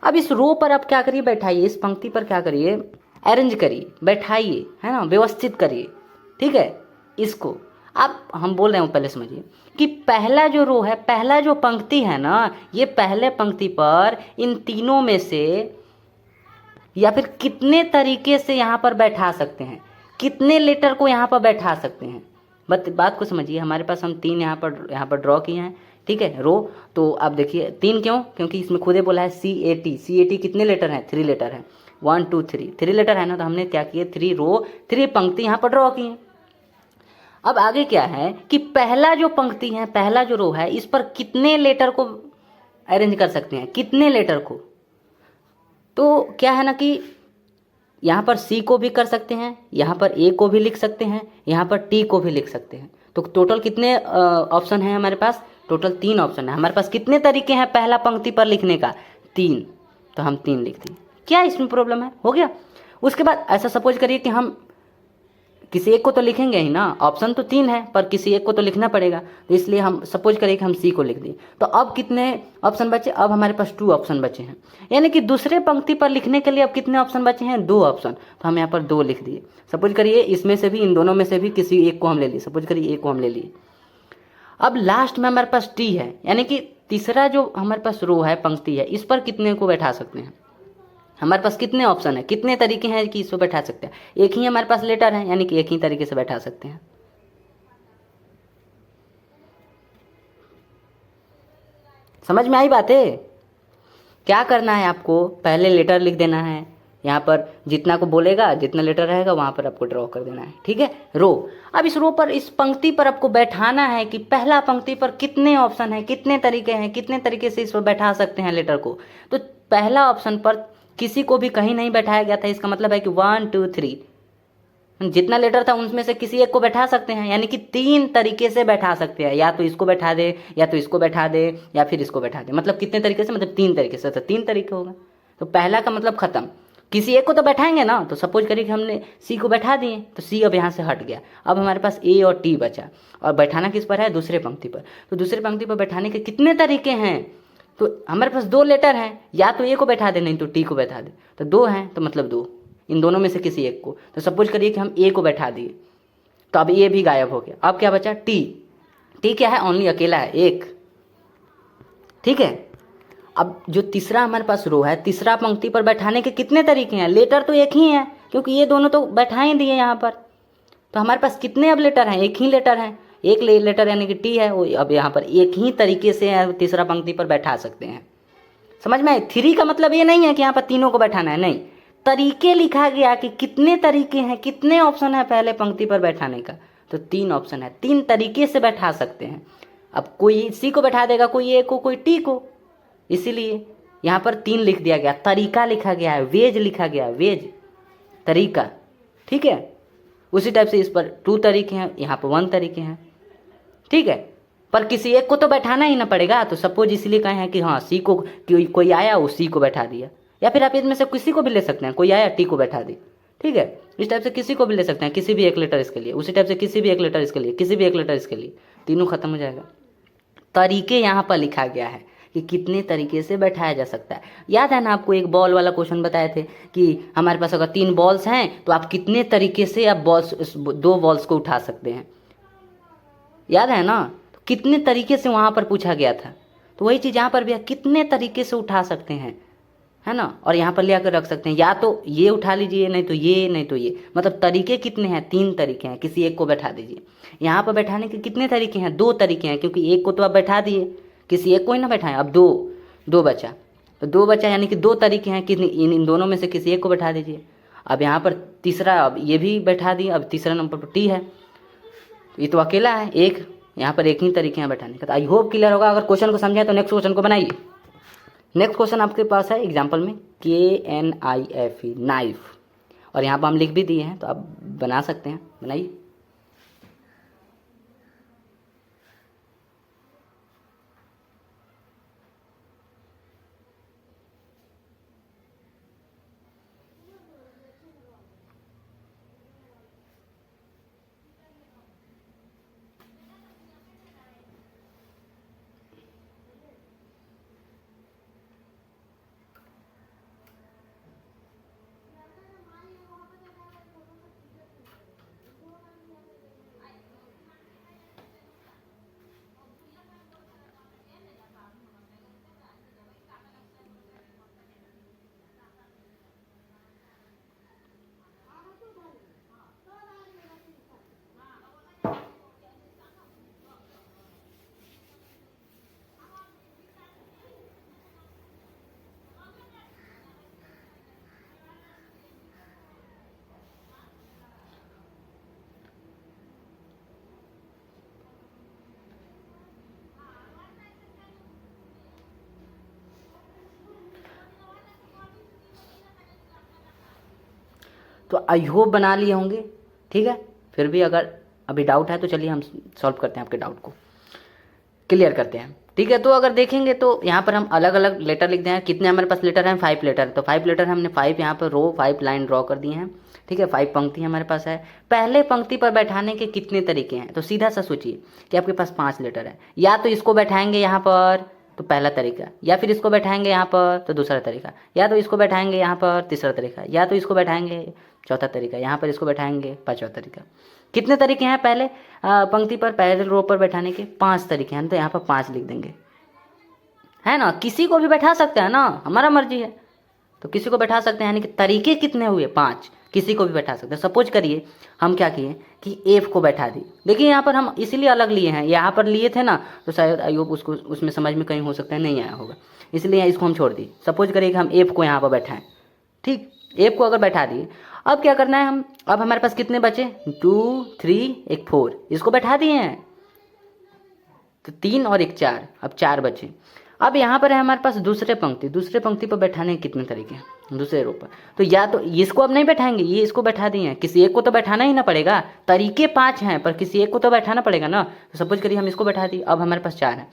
Speaker 1: अब इस रो पर आप क्या करिए, बैठाइए, इस पंक्ति पर क्या करिए, अरेंज करिए, बैठाइए, है ना, व्यवस्थित करिए। ठीक है, इसको आप हम बोल रहे हैं पहले समझिए कि पहला जो रो है, पहला जो पंक्ति है ना, ये पहले पंक्ति पर इन तीनों में से या फिर कितने तरीके से यहाँ पर बैठा सकते हैं, कितने लेटर को यहाँ पर बैठा सकते हैं। बात को समझिए। हमारे पास हम 3 यहाँ पर ड्रॉ किए हैं। ठीक है, रो। तो आप देखिए 3 क्यों, क्योंकि इसमें खुद ही बोला है CAT कितने लेटर हैं, 3 लेटर हैं, 1 2 3 लेटर है ना, तो हमने क्या किए, 3 रो 3 पंक्ति यहाँ पर ड्रॉ किए। अब आगे क्या है कि पहला जो पंक्ति है, पहला जो रो है, इस पर कितने लेटर को अरेंज कर सकते हैं, कितने लेटर को। तो क्या है ना कि यहाँ पर C को भी कर सकते हैं, यहाँ पर A को भी लिख सकते हैं, यहाँ पर T को भी लिख सकते हैं। तो टोटल कितने ऑप्शन हैं हमारे पास, टोटल 3 ऑप्शन है हमारे पास। कितने तरीके हैं पहला पंक्ति पर लिखने का, 3, तो हम 3 लिख दिए। क्या इसमें प्रॉब्लम है, हो गया। उसके बाद ऐसा सपोज करिए कि हम किसी एक को तो लिखेंगे ही ना, ऑप्शन तो 3 है पर किसी एक को तो लिखना पड़ेगा, तो इसलिए हम सपोज करिए कि हम C को लिख दिए। तो अब कितने ऑप्शन बचे, अब हमारे पास 2 ऑप्शन बचे हैं, यानी कि दूसरे पंक्ति पर लिखने के लिए अब कितने ऑप्शन बचे हैं, 2 ऑप्शन। तो हम यहाँ पर 2 लिख दिए। सपोज करिए इसमें से भी, इन दोनों में से भी किसी एक को हम ले लिए, सपोज करिए एक को हम ले लिए। अब लास्ट में हमारे पास T है, यानी कि तीसरा जो हमारे पास रो है, पंक्ति है, इस पर कितने को बैठा सकते हैं। हमारे पास कितने ऑप्शन है, कितने तरीके हैं कि इसको बैठा सकते हैं। एक ही हमारे पास लेटर है, यानी कि एक ही तरीके से बैठा सकते हैं। समझ में आई बात है। क्या करना है आपको, पहले लेटर लिख देना है, यहाँ पर जितना को बोलेगा, जितना लेटर रहेगा वहाँ पर आपको ड्रॉ कर देना है। ठीक है, रो। अब इस रो पर, इस पंक्ति पर आपको बैठाना है कि पहला पंक्ति पर कितने ऑप्शन है, कितने तरीके हैं, कितने तरीके से इस पर बैठा सकते हैं लेटर को। तो पहला ऑप्शन पर किसी को भी कहीं नहीं बैठाया गया था, इसका मतलब है कि 1 2 3 जितना लेटर था उनमें से किसी एक को बैठा सकते हैं, यानी कि 3 तरीके से बैठा सकते हैं। या तो इसको बैठा दे, या तो इसको बैठा दे, या फिर इसको बैठा दे। मतलब कितने तरीके से, मतलब 3 तरीके से, तो 3 तरीके होगा। तो पहला का मतलब खत्म, किसी एक को तो बैठाएंगे ना। तो सपोज करिए कि हमने C को बैठा दिए, तो C अब यहाँ से हट गया। अब हमारे पास A और T बचा, और बैठाना किस पर है, दूसरे पंक्ति पर। तो दूसरे पंक्ति पर बैठाने के कितने तरीके हैं, तो हमारे पास 2 लेटर हैं, या तो A को बैठा दे, नहीं तो T को बैठा दे। तो 2 हैं, तो मतलब 2, इन दोनों में से किसी एक को। तो सपोज करिए कि हम A को बैठा दिए, तो अब A भी गायब हो गया। अब क्या बचा, T क्या है, ओनली अकेला है, एक। ठीक है, अब जो तीसरा हमारे पास रो है, तीसरा पंक्ति पर बैठाने के कितने तरीके हैं, लेटर तो एक ही है, क्योंकि ये दोनों तो बैठा ही दिए यहाँ पर। तो हमारे पास कितने अब लेटर हैं, एक ही लेटर है, एक लेटर यानी कि T है, वो अब यहाँ पर एक ही तरीके से तीसरा पंक्ति पर बैठा सकते हैं। समझ में आए। 3 का मतलब ये नहीं है कि यहाँ पर तीनों को बैठाना है, नहीं, तरीके लिखा गया कि कितने तरीके हैं, कितने ऑप्शन है पहले पंक्ति पर बैठाने का। तो 3 ऑप्शन है, 3 तरीके से बैठा सकते हैं। अब कोई C को बैठा देगा, कोई A को, कोई T को, इसीलिए यहाँ पर 3 लिख दिया गया, तरीका लिखा गया है, वेज लिखा गया है, वेज तरीका। ठीक है, उसी टाइप से इस पर 2 तरीके हैं, यहाँ पर 1 तरीके हैं। ठीक है, पर किसी एक को तो बैठाना ही ना पड़ेगा। तो सपोज इसलिए कहे हैं कि हाँ C को, कोई आया वो C को बैठा दिया, या फिर आप इसमें से किसी को भी ले सकते हैं, कोई आया T को बैठा दी। ठीक है, इस टाइप से किसी को भी ले सकते हैं, किसी भी एक लेटर इसके लिए, उसी टाइप से किसी भी एक लेटर इसके लिए, किसी भी एक लेटर इसके लिए, तीनों खत्म हो जाएगा। तरीके यहाँ पर लिखा गया है कि कितने तरीके से बैठाया जा सकता है। याद है ना आपको एक बॉल वाला क्वेश्चन बताए थे कि हमारे पास अगर 3 बॉल्स हैं तो आप कितने तरीके से आप बॉल्स, 2 बॉल्स को उठा सकते हैं, याद है ना। तो कितने तरीके से वहाँ पर पूछा गया था, तो वही चीज़ यहाँ पर भी है, कितने तरीके से उठा सकते हैं, है ना। और यहाँ पर ले आकर रख सकते हैं, या तो ये उठा लीजिए, नहीं तो ये, नहीं तो ये। मतलब तरीके कितने हैं, 3 तरीके हैं, किसी एक को बैठा दीजिए। यहाँ पर बैठाने के कितने तरीके हैं, 2 तरीके हैं, क्योंकि एक को तो आप बैठा दिए, किसी एक को ही ना बैठाएं। अब 2 बचा, तो दो बचा, यानी कि दो तरीके हैं कि इन दोनों में से किसी एक को बैठा दीजिए। अब यहाँ पर तीसरा, अब ये भी बैठा दिए, अब तीसरा नंबर पर टी है, तो ये तो अकेला है एक, यहाँ पर एक ही तरीके हैं बैठाने का। तो आई होप क्लियर होगा। अगर क्वेश्चन को समझाए तो नेक्स्ट क्वेश्चन को बनाइए। नेक्स्ट क्वेश्चन आपके पास है एग्जाम्पल में KNIFE नाइफ, और यहाँ पर हम लिख भी दिए हैं, तो आप बना सकते हैं, बनाइए। तो आई होप बना लिए होंगे, ठीक है। फिर भी अगर अभी डाउट है तो चलिए हम सॉल्व करते हैं, आपके डाउट को क्लियर करते हैं, ठीक है। तो अगर देखेंगे तो यहाँ पर हम अलग अलग लेटर लिखते हैं। कितने हमारे पास लेटर हैं? 5 लेटर। तो 5 लेटर हमने 5 यहाँ पर रो 5 लाइन ड्रॉ कर दिए हैं, ठीक है। 5 पंक्ति हमारे पास है। पहले पंक्ति पर बैठाने के कितने तरीके हैं? तो सीधा सा सोचिए कि आपके पास 5 लेटर है, या तो इसको बैठाएंगे यहाँ पर तो पहला तरीका, या फिर इसको बैठाएंगे यहाँ पर तो दूसरा तरीका, या तो इसको बैठाएंगे यहाँ पर तीसरा तरीका, या तो इसको बैठाएंगे चौथा तरीका, यहाँ पर इसको बैठाएंगे पांचवा तरीका। कितने तरीके हैं पहले पंक्ति पर, पहले रो पर बैठाने के? 5 तरीके हैं, तो यहाँ पर 5 लिख देंगे, है ना। किसी को भी बैठा सकते हैं ना, हमारा मर्जी है, तो किसी को बैठा सकते हैं, यानी कि तरीके कितने हुए? 5। किसी को भी बैठा सकते हैं। सपोज करिए हम क्या किए कि एफ को बैठा दी। देखिए यहाँ पर हम इसीलिए अलग लिए हैं, यहाँ पर लिए थे ना, तो शायद आयोग उसको उसमें समझ में कहीं हो सकता है नहीं आया होगा, इसलिए इसको हम छोड़ दिए। सपोज करिए कि हम एफ को यहाँ पर बैठाएं, ठीक। एफ को अगर बैठा दिए, अब क्या करना है हम, अब हमारे पास कितने बचे? 2 3 1 4, इसको बैठा दिए हैं, तो 3 और 1 4, अब 4 बचे। अब यहाँ पर है हमारे पास दूसरे पंक्ति पर बैठाने के कितने तरीके हैं? दूसरे रो पर, तो या तो इसको अब नहीं बैठाएंगे, ये इसको बैठा दिए हैं, किसी एक को तो बैठाना ही ना पड़ेगा। तरीके 5 हैं पर किसी एक को तो बैठाना पड़ेगा ना। तो सपोज करिए हम इसको बैठा दिए, अब हमारे पास 4 है।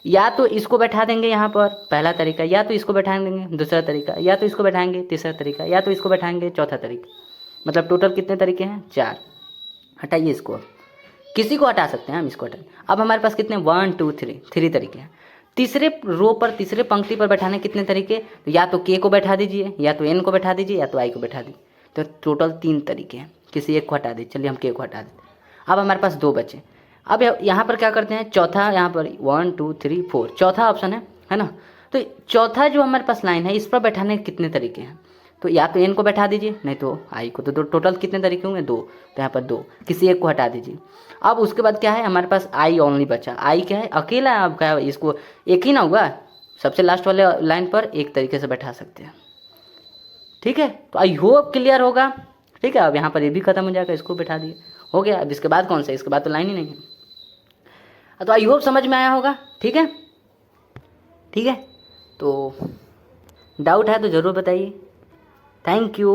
Speaker 1: या तो इसको बैठा देंगे यहाँ पर पहला तरीका, या तो इसको बैठा देंगे दूसरा तरीका, या तो इसको बैठाएंगे तीसरा तरीका, या तो इसको बैठाएंगे चौथा तरीका। मतलब टोटल कितने तरीके हैं? 4। हटाइए इसको, किसी को हटा सकते हैं हम, इसको हटाइए। अब हमारे पास कितने? 1 2 3 तरीके हैं। तीसरे रो पर, तीसरे पंक्ति पर बैठाने कितने तरीके? तो या तो के को बैठा दीजिए, या तो एन को बैठा दीजिए, या तो आई को बैठा दीजिए। तो टोटल 3 तरीके हैं, किसी एक को हटा दीजिए। चलिए हम के को हटा देते। अब हमारे पास 2 बचे। अब यहाँ पर क्या करते हैं? चौथा, यहाँ पर 1 2 3 4 चौथा ऑप्शन है ना। तो चौथा जो हमारे पास लाइन है, इस पर बैठाने के कितने तरीके हैं? तो या तो एन को बैठा दीजिए, नहीं तो आई को। तो टोटल कितने तरीके होंगे? 2। तो यहाँ पर 2, किसी एक को हटा दीजिए। अब उसके बाद क्या है हमारे पास? आई ओनली बचा। आई क्या है? अकेला है। अब क्या है, इसको एक ही ना हुआ, सबसे लास्ट वाले लाइन पर एक तरीके से बैठा सकते हैं, ठीक है। तो आई होप क्लियर होगा, ठीक है। अब यहाँ पर ये भी खत्म हो जाएगा, इसको बैठा दिए, हो गया। अब इसके बाद कौन सा? इसके बाद तो लाइन ही नहीं है। तो आई होप समझ में आया होगा, ठीक है, ठीक है। तो डाउट है तो ज़रूर बताइए। Thank you.